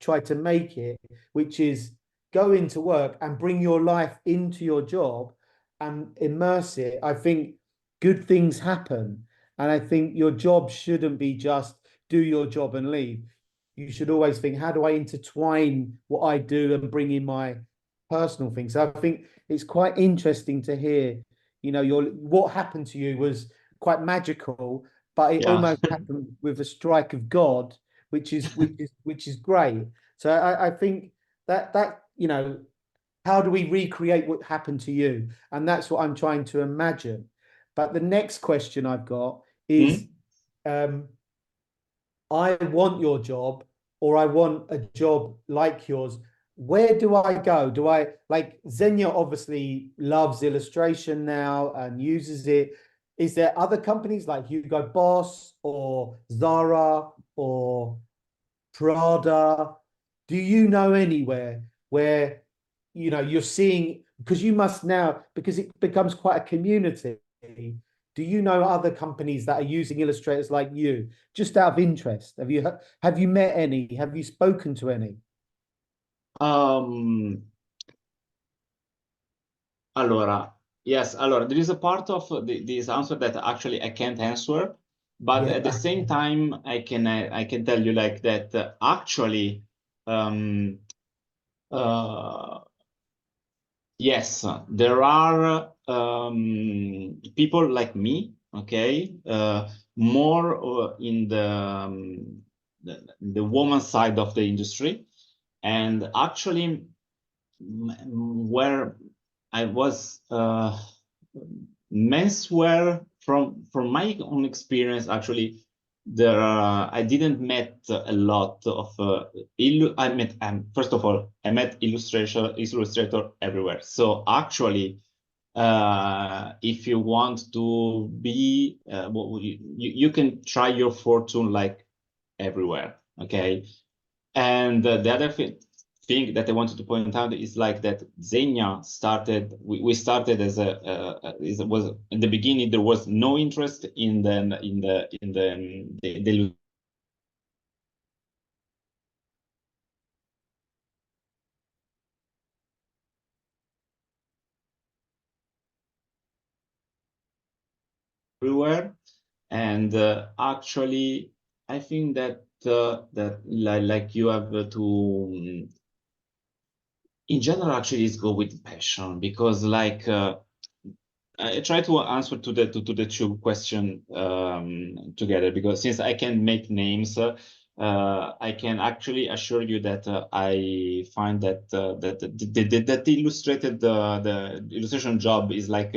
try to make it, which is go into work and bring your life into your job and immerse it, I think good things happen. And I think your job shouldn't be just do your job and leave. You should always think, how do I intertwine what I do and bring in my personal things? So I think it's quite interesting to hear, what happened to you was quite magical, but it Yeah. almost happened with a strike of God, which is great. So I think that how do we recreate what happened to you? And that's what I'm trying to imagine. But the next question I've got is, Mm? um, I want your job, or I want a job like yours. Where do I go? Do I like Xenia obviously loves illustration now and uses it. Is there other companies like Hugo Boss or Zara or Prada? Do you know anywhere where you're seeing, because you must now, because it becomes quite a community. Do you know other companies that are using illustrators like you? Just out of interest, have you met any? Have you spoken to any? Um, Allora, yes, allora, there is a part of this answer that actually I can't answer, but Yeah, at the same okay. time, I can tell you like that actually, um, uh, yes, there are people like me, okay, more in the woman side of the industry, and actually where I was menswear from my own experience. Actually, there I didn't met a lot of I met first of all I met illustrator everywhere. So actually, if you want to be, you can try your fortune like everywhere. Okay, and the other thing that I wanted to point out is like that Xenia started, we started as it was in the beginning, there was no interest in the everywhere. And actually, I think that like you have to, in general, actually, is go with passion, because like I try to answer to the two question together, because since I can make names, I can actually assure you that I find that that illustrated the illustration job is like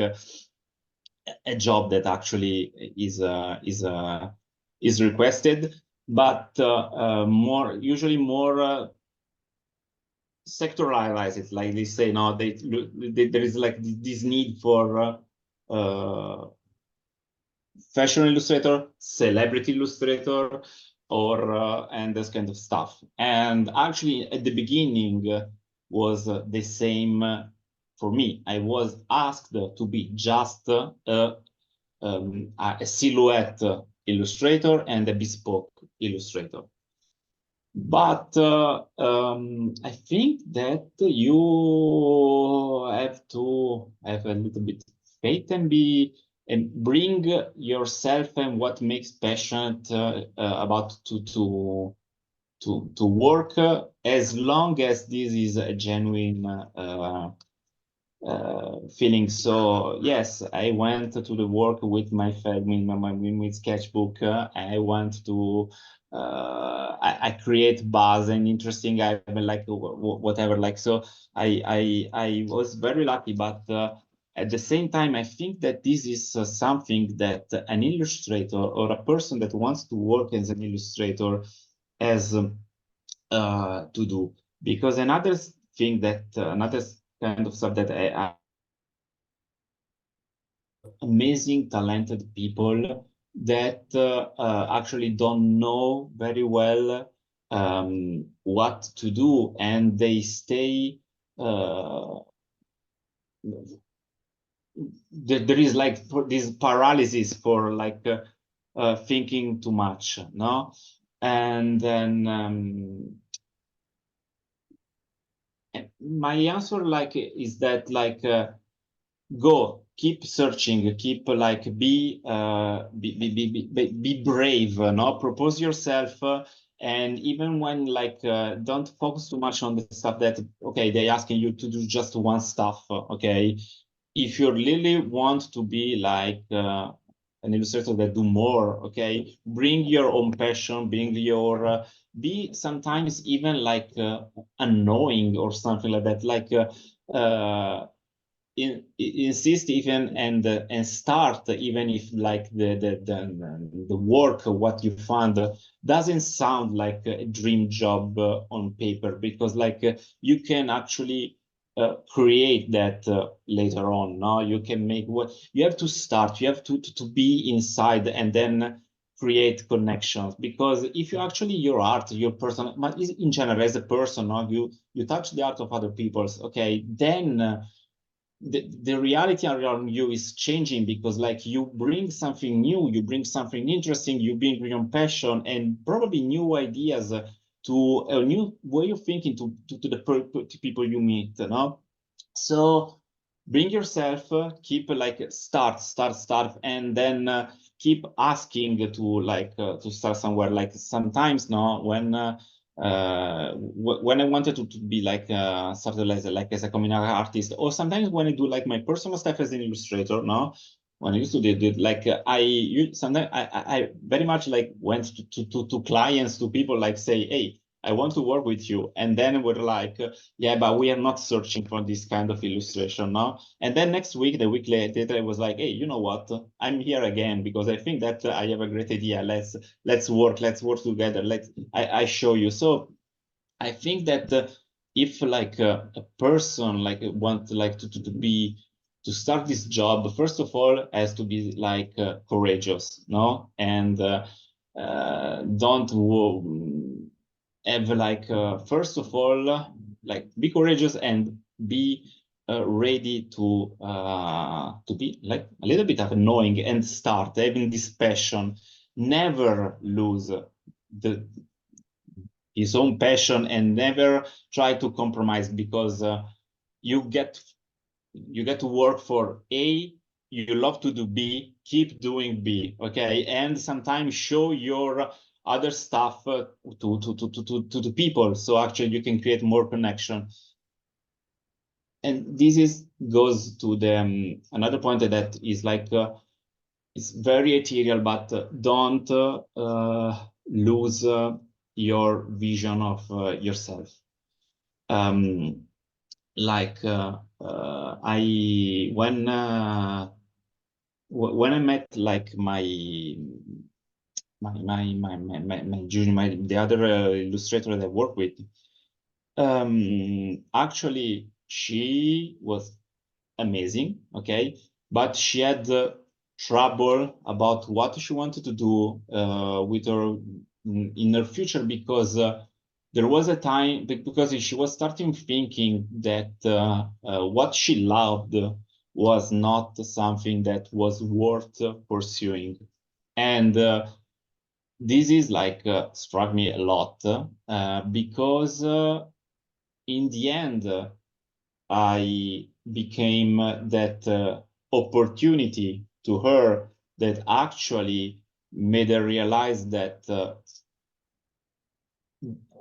a job that actually is requested, but more usually more sectoralized. Like they say, no, there is like this need for fashion illustrator, celebrity illustrator, or and this kind of stuff. And actually, at the beginning was the same for me. I was asked to be just a silhouette illustrator and a bespoke illustrator. But I think that you have to have a little bit faith and bring yourself and what makes passionate about to work, as long as this is a genuine feeling. So yes, I went to the work with my family, my sketchbook. I went to I create buzz and interesting. I like whatever. Like so, I was very lucky, but at the same time, I think that this is something that an illustrator or a person that wants to work as an illustrator has to do. Because another thing that another kind of stuff that I amazing, talented people that actually don't know very well what to do, and they stay. There is like for this paralysis for like thinking too much, no? And then my answer like is that like go, keep searching, keep like be brave, no? Propose yourself, and even when like don't focus too much on the stuff that okay they asking you to do just one stuff, okay? If you really want to be like an illustrator that do more, okay, bring your own passion, bring your be sometimes even like annoying or something like that, like insist even and start even if like the work what you found doesn't sound like a dream job on paper, because like you can actually create that later on. No, you can make what you have to start. You have to be inside and then create connections, because if you actually your art, your person, but in general as a person, no, you touch the art of other people's, okay, then the reality around you is changing, because like you bring something new, you bring something interesting, you bring your passion and probably new ideas to a new way of thinking to to people you meet, you know? So bring yourself, keep like start, and then keep asking to like to start somewhere. Like sometimes, no, when I wanted to be like started as a community artist, or sometimes when I do like my personal stuff as an illustrator, no, when I used to do like sometimes I very much like went to clients, to people, like say, hey, I want to work with you, and then we're like, yeah, but we are not searching for this kind of illustration now. And then next week, the week later, I was like, hey, you know what? I'm here again because I think that I have a great idea. Let's work together. I show you. So I think that if like a person like want like to be to start this job, first of all, has to be like courageous, no, and don't have like first of all like be courageous and be ready to be like a little bit of annoying and start having this passion. Never lose the his own passion and never try to compromise, because you get to work for you love to do B, keep doing B, okay? And sometimes show your other stuff to the people, so actually you can create more connection. And this goes to the another point that is like it's very ethereal, but don't lose your vision of yourself. Like when I met like the other illustrator that I work with, actually she was amazing, okay, but she had trouble about what she wanted to do with her in her future, because there was a time, because she was starting thinking that what she loved was not something that was worth pursuing. And this is like struck me a lot because in the end, I became that opportunity to her that actually made her realize that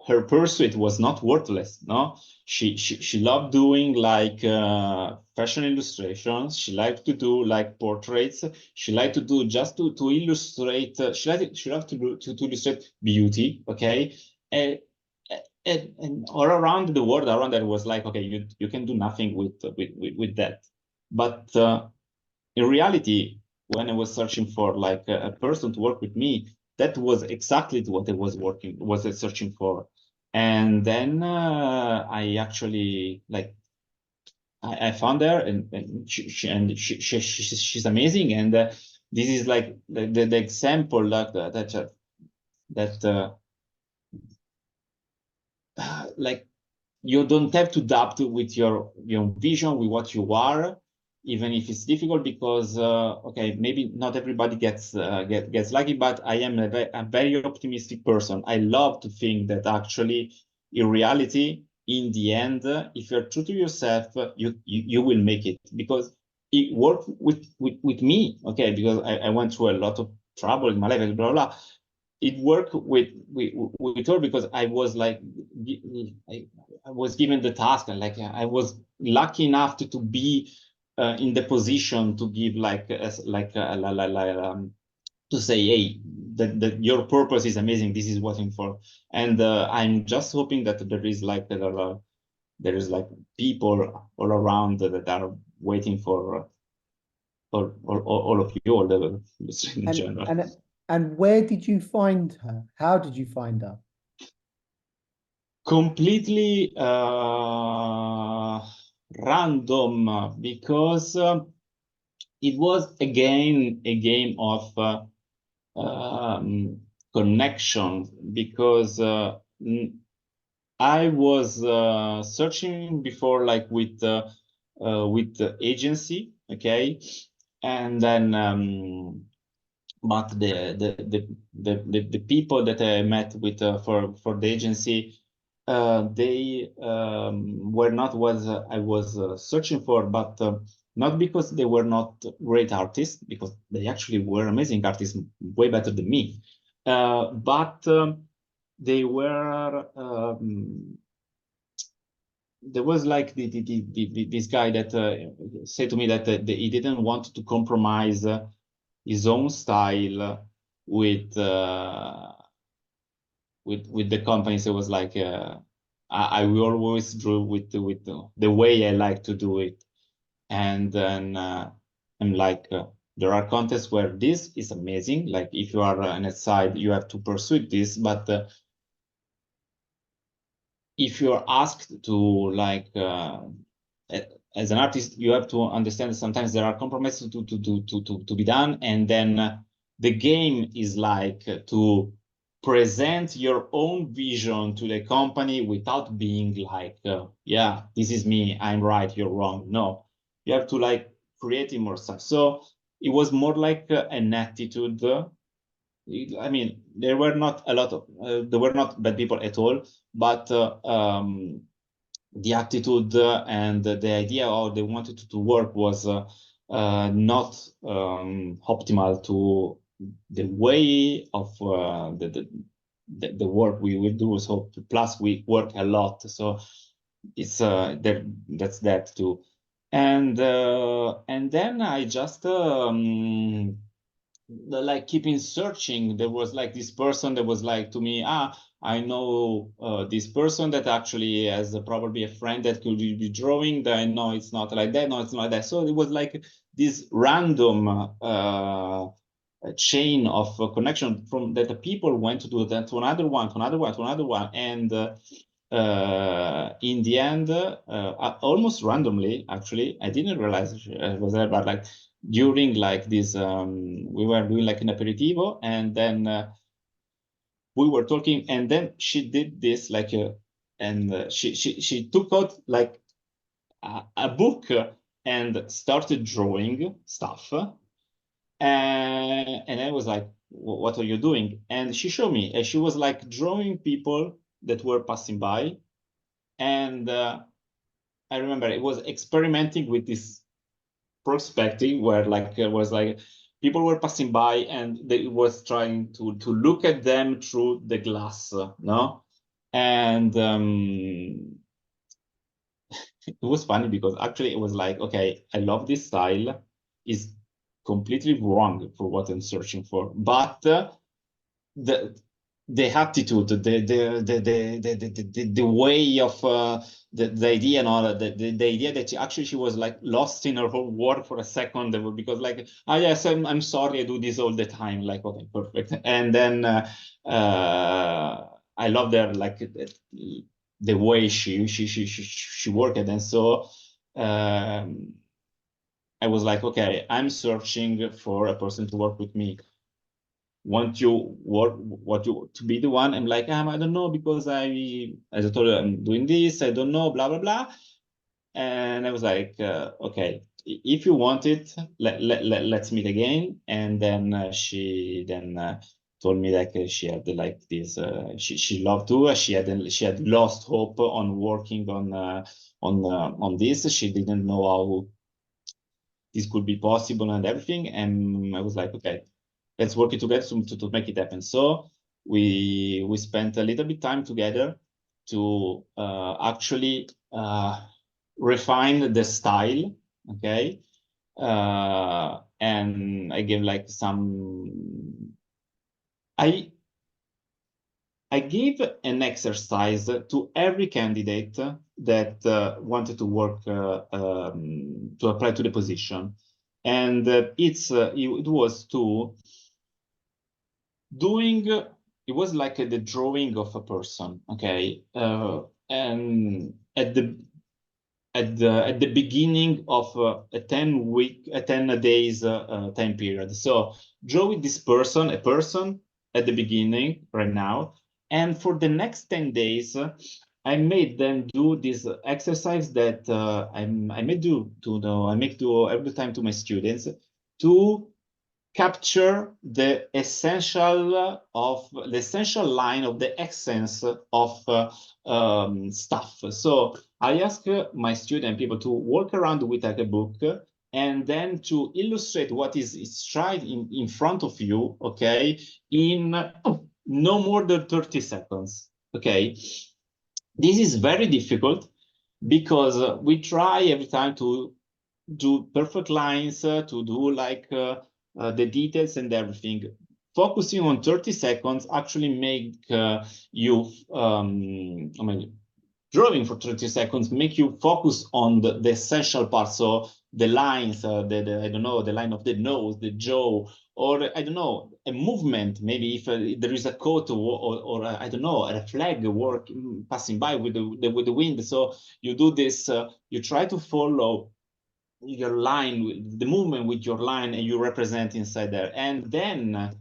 her pursuit was not worthless. No, she loved doing like fashion illustrations. She liked to do like portraits. She liked to do just to illustrate. She loved to illustrate beauty. Okay, and, and all around the world around that was like, okay, you can do nothing with that. But in reality, when I was searching for like a person to work with me, that was exactly what I was searching for. And then I actually like I found her, and she's amazing. And this is like the example like that like you don't have to adapt with your vision, with what you are, even if it's difficult, because okay, maybe not everybody gets lucky, but I am a very optimistic person. I love to think that actually, in reality, in the end, if you're true to yourself, you will make it, because it worked with me, okay, because I went through a lot of trouble in my life, blah blah. It worked with her because I was like I was given the task, and like I was lucky enough to be in the position to give like to say, hey, that your purpose is amazing. This is what I'm for, and I'm just hoping that there is like there is like people all around that are waiting for all of you, all the in And general. and where did you find her? How did you find her? Completely random, because it was again a game of connection, because I was searching before like with the agency, okay, and then but the people that I met with for the agency, they were not what I was searching for, but not because they were not great artists, because they actually were amazing artists, way better than me, but they were there was like this guy that said to me that he didn't want to compromise his own style with the company. So it was like I will always drew with the way I like to do it, and then I'm like there are contests where this is amazing. Like if you are on a side, you have to pursue this, but if you're asked to like as an artist, you have to understand that sometimes there are compromises to be done, and then the game is like to present your own vision to the company without being like yeah, this is me, I'm right, you're wrong. No, you have to like create more stuff. So it was more like an attitude. I mean, there were not a lot of there were not bad people at all, but the attitude and the idea how they wanted to work was not optimal to the way of the work we will do. So plus we work a lot, so it's that's that too. And then I just like keeping searching. There was like this person that was like to me, I know this person that actually has probably a friend that could be drawing. That no, it's not like that. No, it's not like that. So it was like this random chain of connection from that the people went to do that to another one, to another one, to another one, and in the end, almost randomly, actually, I didn't realize it was there, but like during like this, we were doing like an aperitivo, and then we were talking, and then she did this like, and she took out like a book and started drawing stuff. And I was like, what are you doing? And she showed me, and she was like drawing people that were passing by. And I remember it was experimenting with this perspective where like it was like people were passing by and they was trying to look at them through the glass, no? And it was funny because actually it was like, okay, I love this style. Is completely wrong for what I'm searching for, but the the attitude, the way of the idea and all the idea that she was like lost in her whole world for a second, because like, yes, I'm sorry, I do this all the time. Like, okay, perfect. And then I love her like the way she worked, and so I was like, okay, I'm searching for a person to work with me. Want you to be the one? I'm like, I don't know, because as I told you, I'm doing this, I don't know, blah blah blah. And I was like, okay, if you want it, let's meet again. And then she then told me like she had like this, she loved to, she had lost hope on working on this. She didn't know how this could be possible and everything. And I was like, okay, let's work it together to make it happen. So we spent a little bit time together to actually refine the style, okay? And I gave like I gave an exercise to every candidate that wanted to work to apply to the position, and it was to doing. It was like the drawing of a person, okay, and at the beginning of a 10 days time period. So draw with this person, a person at the beginning right now. And for the next 10 days, I made them do this exercise that I make do every time to my students to capture the essential line of the essence of stuff. So I ask my student people to walk around with like a book and then to illustrate what is right in front of you, okay, in no more than 30 seconds, okay? This is very difficult because we try every time to do perfect lines, to do like the details and everything. Focusing on 30 seconds actually make you, drawing for 30 seconds, make you focus on the essential parts. So the lines, I don't know, the line of the nose, the jaw, or I don't know, a movement. Maybe if there is a coat or I don't know, a flag passing by with the wind. So you do this, you try to follow your line, the movement with your line, and you represent inside there. And then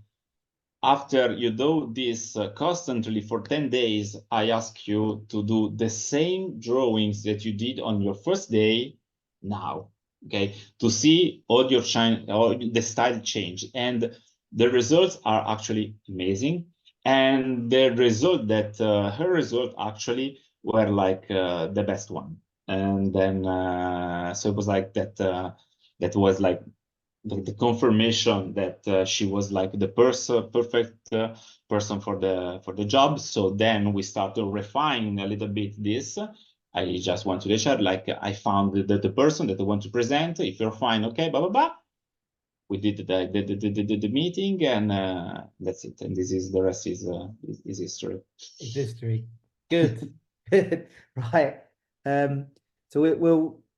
after you do this constantly for 10 days, I ask you to do the same drawings that you did on your first day now, okay? To see all your all the style change. And the results are actually amazing. And the result that her result actually were like the best one. And then so it was like that that was like the confirmation that she was like the perfect person for the job. So then we start to refine a little bit this. I just went to the chat, like I found the person that I want to present. If you're fine, okay, blah blah blah. We did the meeting, and that's it. And this is the rest is history. It's history. Good. Right. So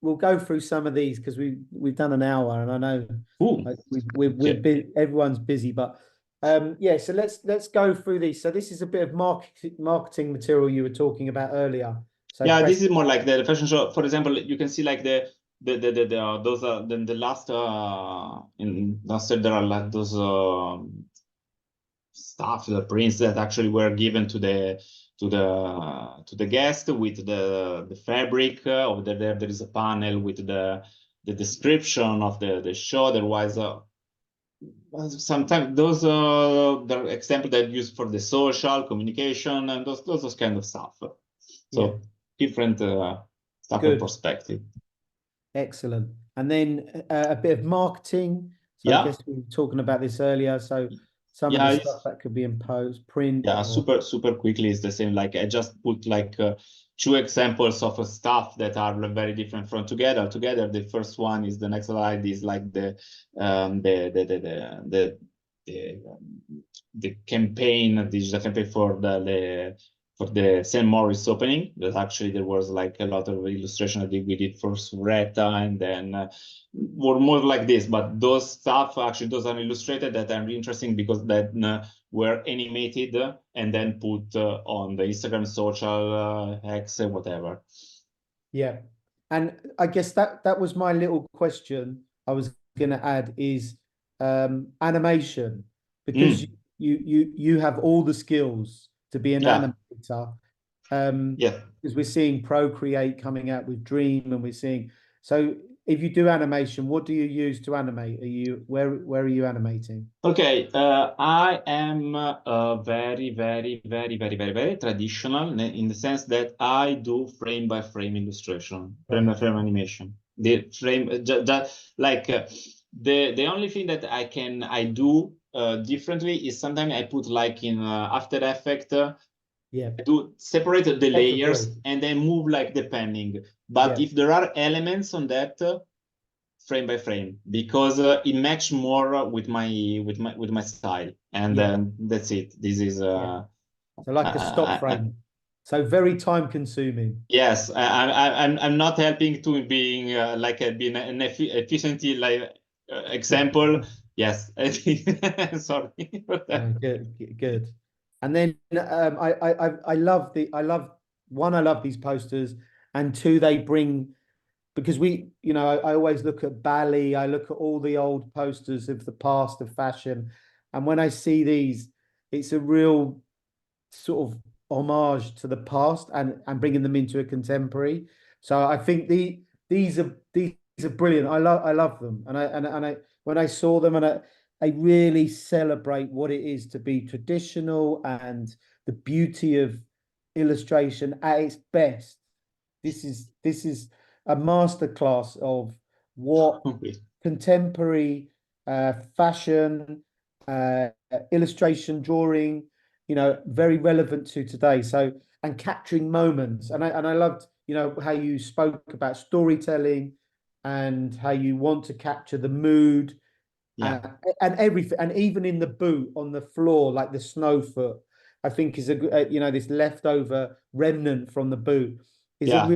we'll go through some of these because we've done an hour, and I know like, we're busy, everyone's busy, but yeah. So let's go through these. So this is a bit of marketing material you were talking about earlier. So yeah, this is more like the fashion show. For example, you can see like those the last in last year there are like those stuff, the prints that actually were given to the guest with the fabric. Over there is a panel with the description of the show. There was sometimes those the example that used for the social communication and those kind of stuff. So different type of perspective. Excellent. And then a bit of marketing. So I guess we were talking about this earlier. So some of the stuff that could be in post, print. Yeah, super quickly is the same. Like I just put like two examples of stuff that are very different from together. The first one is the next slide is like the campaign, digital campaign for the St. Maurice opening. That actually there was like a lot of illustration that we did for Suretta, and then were more like this. But those stuff actually those are illustrated that are interesting because that were animated and then put on the Instagram, social, X, whatever. Yeah, and I guess that was my little question I was going to add is animation, because you have all the skills to be an animator. Because we're seeing Procreate coming out with Dream, and we're seeing. So if you do animation, what do you use to animate? Where are you animating? Okay, I am very traditional in the sense that I do frame by frame illustration, frame by frame animation. The frame, like the only thing that I do differently is sometimes I put like in After Effects. I do separate the layers and then move like depending. But if there are elements on that. Frame by frame, because it matched more with my style, and then that's it. This is so like a stop frame. So very time consuming. Yes, I'm not helping to being like being an efficiency like example. Yes, sorry. Good. And then I love I love these posters, and two, they bring, because I always look at Bali, I look at all the old posters of the past of fashion, and when I see these, it's a real sort of homage to the past and bringing them into a contemporary. So I think these are brilliant. I love them, and I when I saw them, and I really celebrate what it is to be traditional and the beauty of illustration at its best. This is a masterclass of what contemporary fashion, illustration, drawing, very relevant to today. So, and capturing moments. And I loved, how you spoke about storytelling and how you want to capture the mood. And everything, and even in the boot on the floor, like the snow foot, I think is this leftover remnant from the boot is a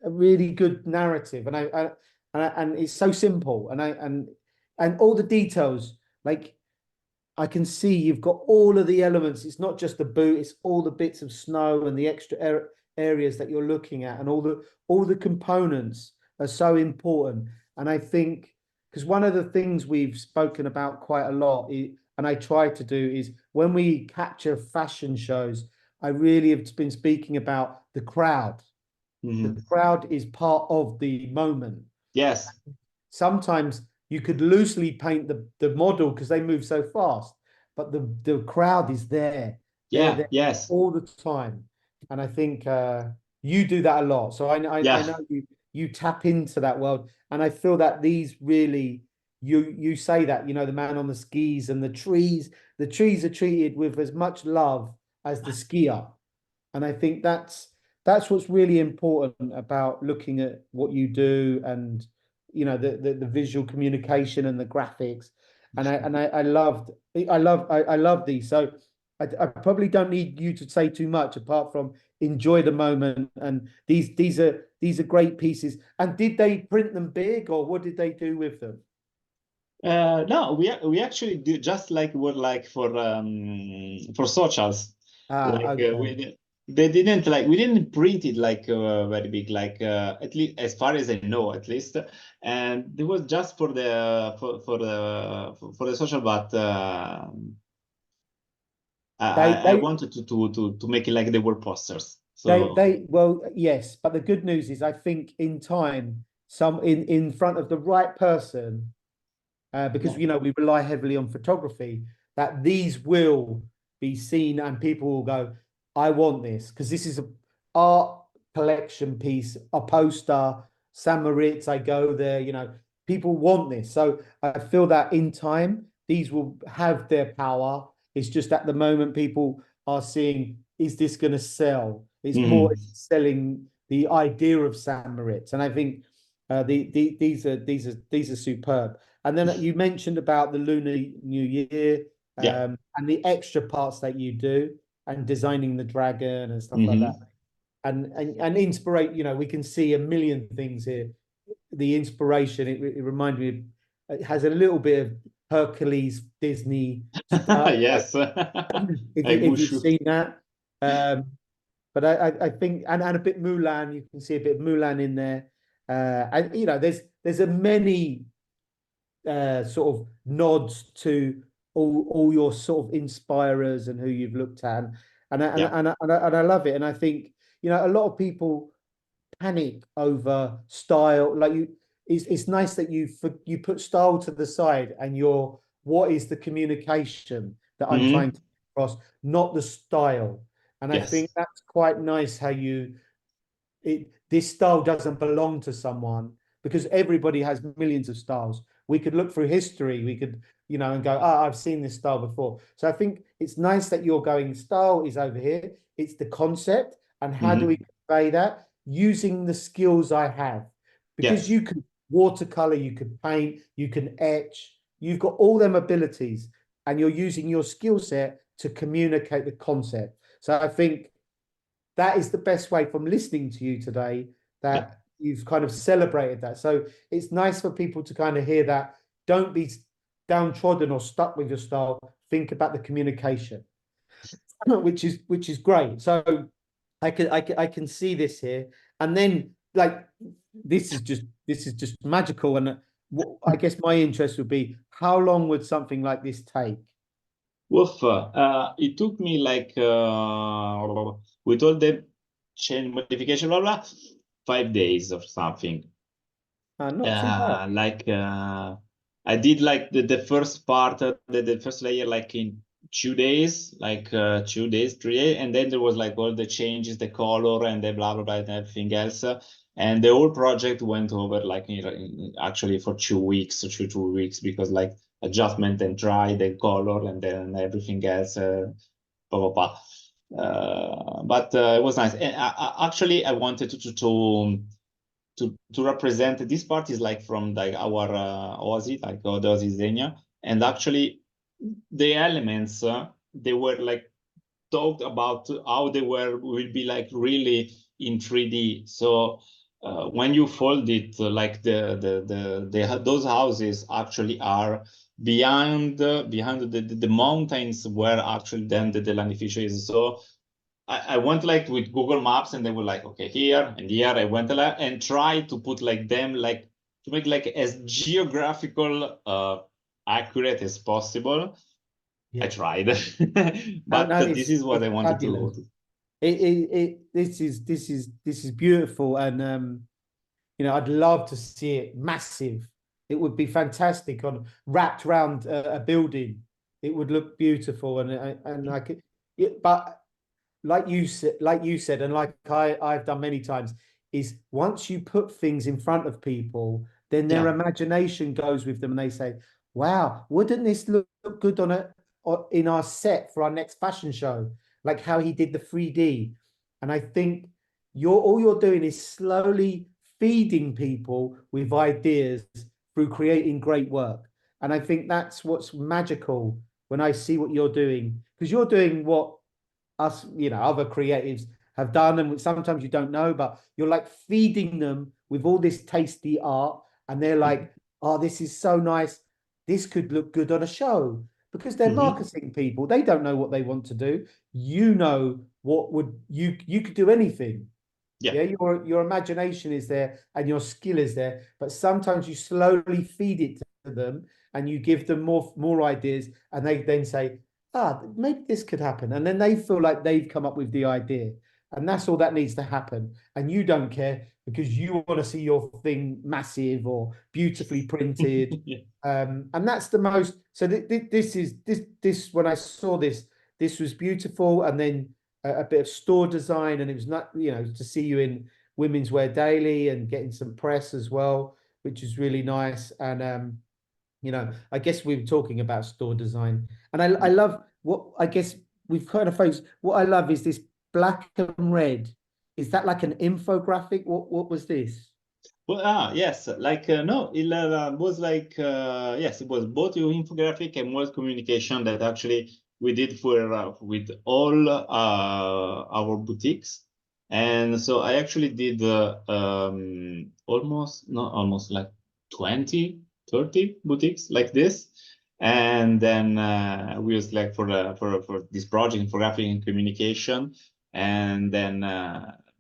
really good narrative, and it's so simple, and all the details, like I can see you've got all of the elements. It's not just the boot; it's all the bits of snow and the extra areas that you're looking at, and all the components are so important. And I think, because one of the things we've spoken about quite a lot, and I try to do, is when we capture fashion shows, I really have been speaking about the crowd. The crowd is part of the moment. Yes. Sometimes you could loosely paint the model because they move so fast, but the crowd is there. Yeah. There yes. all the time, and I think you do that a lot. So I know you tap into that world, And I feel that these really, you say that, you know, the man on the skis and the trees are treated with as much love as the skier. And I think that's what's really important about looking at what you do, and you know the visual communication and the graphics. And I love these. So I probably don't need you to say too much apart from enjoy the moment. And these are great pieces. And did they print them big, or what did they do with them? No, we actually do just like were like for socials. Ah, Like okay. they didn't like we didn't print it like very big, like at least as far as I know, at least. And it was just for the for the social, but I They wanted to make it like they were posters. So well, yes, but the good news is I think in time, some in front of the right person, because yeah. you know we rely heavily on photography, that these will be seen and people will go, I want this because this is a art collection piece, a poster, San Moritz, I go there, you know, people want this. So I feel that in time, these will have their power. It's just at the moment people are seeing, is this going to sell? It's more Mhm. selling the idea of San Moritz. And I think these are superb. And then you mentioned about the Lunar New Year, Yeah. and the extra parts that you do, and designing the dragon and stuff like that. Hmm. And inspirate, you know, we can see a million things here. The inspiration, it reminded me, it has a little bit of Hercules Disney stuff. Yes. Like If you've Mushu. seen that. Um, but I think, and a bit Mulan, you can see a bit of Mulan in there. And you know, there's a many sort of nods to all your sort of inspirers and who you've looked at, Yeah. and I love it. And I think, you know, a lot of people panic over style. Like it's nice that you put style to the side, and you're, what is the communication that I'm trying Hmm. to cross, not the style. And I think Yes. that's quite nice how you, this style doesn't belong to someone, because everybody has millions of styles. We could look through history, we could, you know, and go, oh, I've seen this style before. So I think it's nice that you're going, style is over here. It's the concept, and how do we Hmm. convey that using the skills I have? Because Yes. you can watercolor, you can paint, you can etch, you've got all them abilities, and you're using your skill set to communicate the concept. So I think that is the best way, from listening to you today, Yeah. that you've kind of celebrated that. So it's nice for people to kind of hear that. Don't be downtrodden or stuck with your style. Think about the communication, which is great. So I can see this here. And then, like, this is just magical. And I guess my interest would be, how long would something like this take? Woof. It took me like with all the change modification, blah blah, 5 days or something. Not too bad. Like I did like the first part, the first layer like in 2 days, like 2 days, 3 days, and then there was like all the changes, the color and the blah blah blah and everything else. And the whole project went over like actually for 2 weeks or 2 weeks, because like adjustment and dry the color and then everything else, blah blah blah. But it was nice. And actually, I wanted to represent this part is like from like our Aussie, like the Aussie Zenia. And actually the elements they were like talked about how they were will be like really in 3D. So when you fold it, like those houses actually are behind the mountains where actually then the land fish is. So I went like with Google Maps, and they were like, okay, here and here. I went and tried to put like them like to make like as geographical accurate as possible. I Yeah. tried, No, but no, this is what it's I wanted fabulous. to. This is beautiful. And you know, I'd love to see it massive. It would be fantastic on wrapped around a building. It would look beautiful. And I could, but like you said, and like I've done many times, is once you put things in front of people, then their Yeah. imagination goes with them and they say, wow, wouldn't this look good on in our set for our next fashion show? Like how he did the 3D. And I think all you're doing is slowly feeding people with ideas through creating great work. And I think that's what's magical when I see what you're doing, because you're doing what us, other creatives have done, and sometimes you don't know, but you're like feeding them with all this tasty art, and they're like, "Oh, this is so nice. This could look good on a show." Because they're Mm-hmm. marketing people, they don't know what they want to do. You know what would you could do anything. Yeah. Yeah, your imagination is there and your skill is there, but sometimes you slowly feed it to them and you give them more ideas, and they then say, maybe this could happen, and then they feel like they've come up with the idea, and that's all that needs to happen. And you don't care because you want to see your thing massive or beautifully printed, Yeah. and that's the most. So this when I saw this was beautiful, and then a bit of store design, and it was not, to see you in Women's Wear Daily and getting some press as well, which is really nice. And I guess we were talking about store design, and I love what I guess we've kind of focused. What I love is this black and red. Is that like an infographic? What was this? Well, yes, like no, it was like yes, it was both your infographic and more communication that actually we did for with all our boutiques. And so I actually did almost, not almost, like 20, 30 boutiques like this. And then we was like for this project, infographic and communication. And then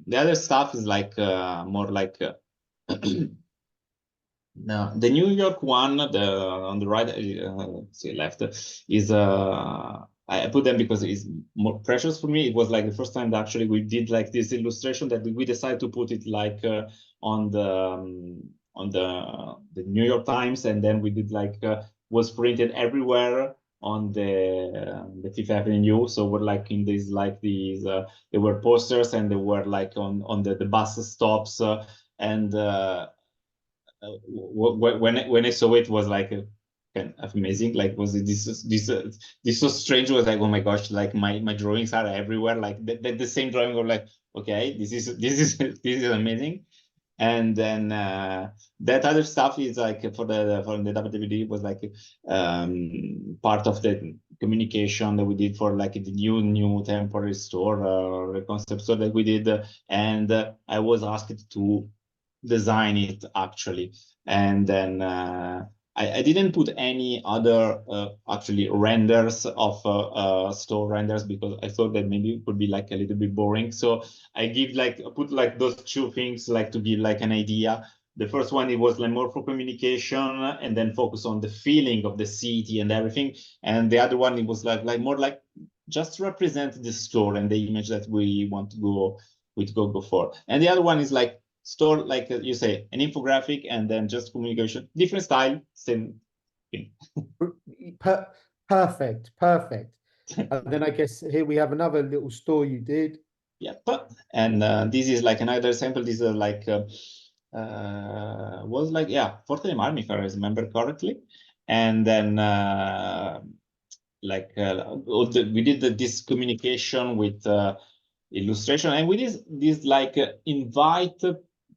the other stuff is like more like no, the New York one, on the right, see left, is I put them because it's more precious for me. It was like the first time that actually we did like this illustration that we decided to put it like on the New York Times, and then we did like was printed everywhere on the Fifth Avenue. So we're like in these there were posters, and they were like on the bus stops, and when I saw it, was like kind of amazing. Like, was it this so strange? Was like, oh my gosh, like my drawings are everywhere. Like the same drawing, or like, okay, this is amazing. And then that other stuff is like for the WWD was like part of the communication that we did for like the new temporary store or concept store that we did, and I was asked to design it actually. And then I didn't put any other actually renders of store renders, because I thought that maybe it would be like a little bit boring. So I put like those two things like to give like an idea. The first one, it was like more for communication and then focus on the feeling of the city and everything. And the other one, it was like more like just represent the store and the image that we want to go for. And the other one is like store, like you say, an infographic, and then just communication, different style, same thing. Per perfect. And then I guess here we have another little store you did. Yep. And this is like another example. This is like was like, yeah, for the army, if I remember correctly. And then we did this communication with illustration, and we did this like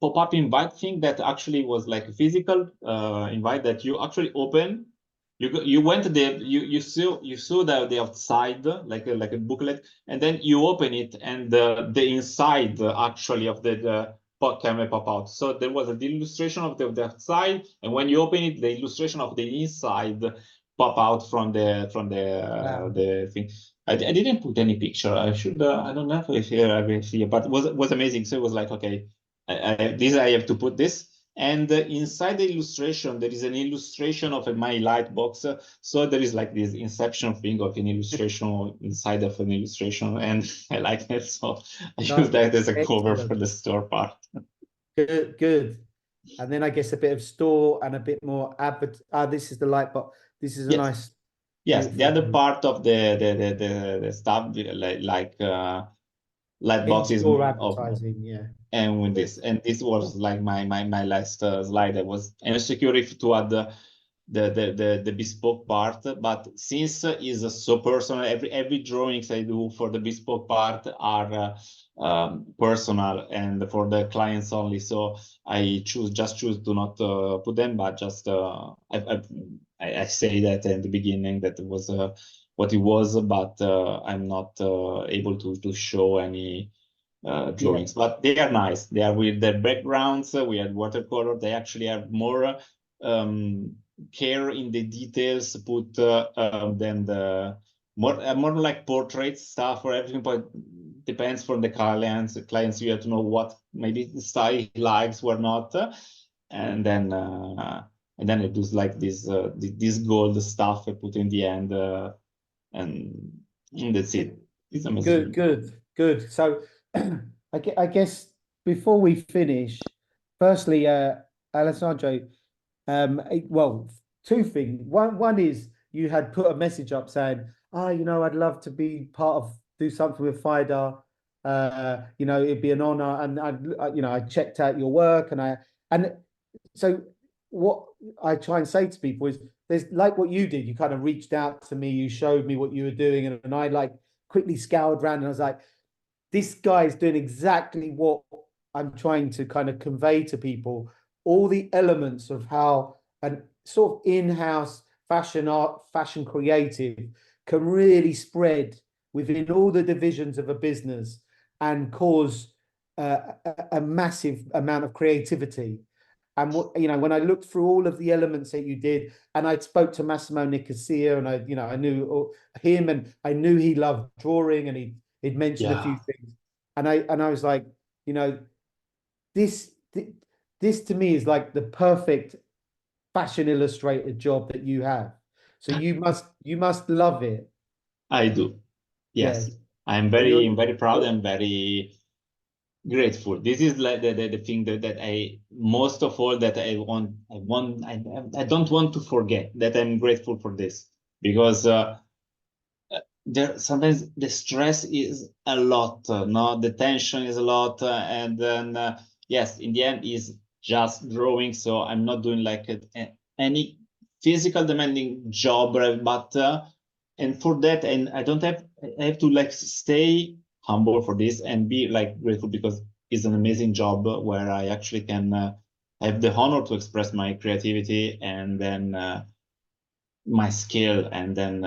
pop-up invite thing that actually was like a physical invite that you actually open. You went there, you saw the outside like a booklet, and then you open it, and the inside actually of the camera pop out. So there was the illustration of the outside, and when you open it, the illustration of the inside pop out from Wow. the thing. I didn't put any picture. I should. I don't know if here I will see, but it was amazing. So it was like, okay, I have to put this. And inside the illustration, there is an illustration of my light box. So there is like this inception thing of an illustration inside of an illustration, and I like it. So I use No, that as a cover for excellent. the store part. Good. And then I guess a bit of store and a bit more advert. This is the light box. This is a Yes. nice, Yes, the beautiful other part of the stuff like light boxes in-store of advertising. Yeah. and with this. And this was like my last slide. I was insecure if to add the bespoke part, but since is so personal, every drawings I do for the bespoke part are personal and for the clients only. So I just choose to not put them, but just I say that in the beginning that it was what it was, but I'm not able to show any drawings. But they are nice. They are with their backgrounds. We had watercolor. They actually have more care in the details put than the more like portrait stuff or everything. But depends from the clients. The clients, you have to know what maybe the style he likes or not, and then it was like this gold stuff I put in the end, and that's it. It's amazing. Good. So I guess before we finish, firstly, Alessandro, well, two things. One is you had put a message up saying, I'd love to be part of do something with FIDA. It'd be an honor. And I checked out your work and so what I try and say to people is there's like what you did. You kind of reached out to me, you showed me what you were doing, and I like quickly scoured around and I was like, this guy is doing exactly what I'm trying to kind of convey to people, all the elements of how an sort of in-house fashion art, fashion creative can really spread within all the divisions of a business and cause a massive amount of creativity. And when I looked through all of the elements that you did, and I spoke to Massimo Nicosia, and I knew him, and I knew he loved drawing, and he'd mentioned a few things, and I was like, this this to me is like the perfect fashion illustrator job that you have. So you must love it. I do. Yes. Yes. I'm So very proud and very grateful. This is like the thing that I most of all that I don't want to forget that I'm grateful for this because there sometimes the stress is a lot, no, the tension is a lot, and then yes, in the end is just drawing. So I'm not doing like any physical demanding job, but and for that, and I have to like stay humble for this and be like grateful because it's an amazing job where I actually can have the honor to express my creativity and then my skill and then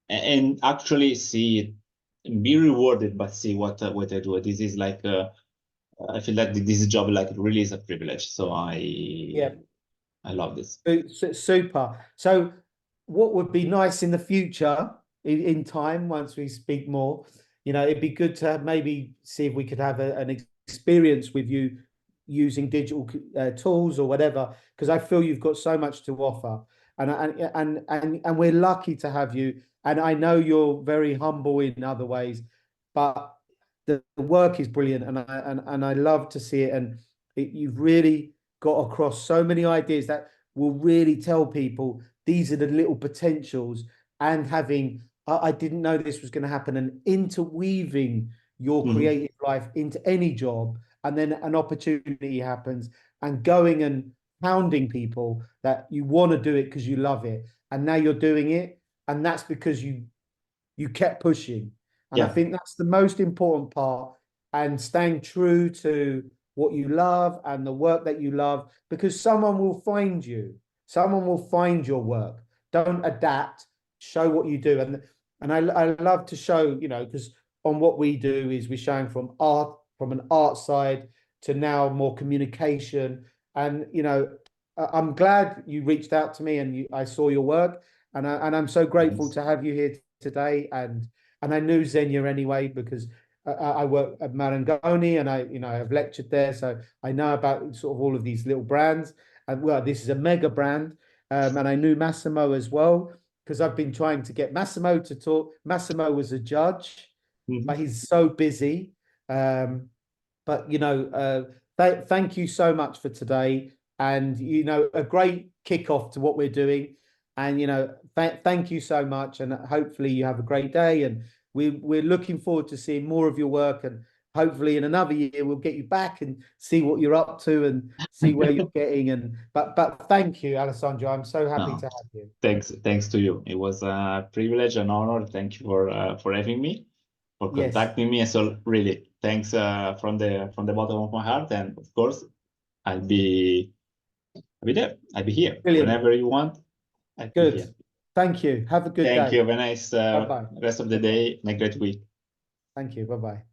and actually see it and be rewarded, but see what I do. This is like I feel like this job like really is a privilege. So yeah. I love this. Super. So, what would be nice in the future, in time, once we speak more, it'd be good to maybe see if we could have an experience with you using digital tools or whatever, because I feel you've got so much to offer, and we're lucky to have you. And I know you're very humble in other ways, but the work is brilliant, and I love to see it. And you've really got across so many ideas that will really tell people these are the little potentials, and having I didn't know this was going to happen, and interweaving your Mhm. creative life into any job, and then an opportunity happens, and going and hounding people that you want to do it because you love it, and now you're doing it, and that's because you kept pushing. And I Yeah, think that's the most important part, and staying true to what you love and the work that you love, because someone will find you. Someone will find your work. Don't adapt, show what you do. And I love to show, because on what we do is we're showing from an art side to now more communication. And I'm glad you reached out to me and I saw your work, and I'm so grateful thanks. to have you here today. And I knew Xenia anyway because I work at Marangoni, and I've lectured there, so I know about sort of all of these little brands. And well, this is a mega brand, and I knew Massimo as well because I've been trying to get Massimo to talk. Massimo was a judge, but Mhm. he's so busy. But thank you so much for today, and a great kickoff to what we're doing. And thank you so much, and hopefully you have a great day. And we're looking forward to seeing more of your work, hopefully in another year we'll get you back and see what you're up to and see where you're getting. And but thank you, Alessandro. I'm so happy No, to have you. thanks to you. It was a privilege and honor. Thank you for having me, for Yes, contacting me. And so really, thanks from the bottom of my heart. And of course, I'll be there. I'll be here brilliant. whenever you want. I'll be here. Good. Thank you. Have a good Thank day. you. Have a nice Bye bye. rest of the Bye bye. day and a great week. Thank you. Bye bye.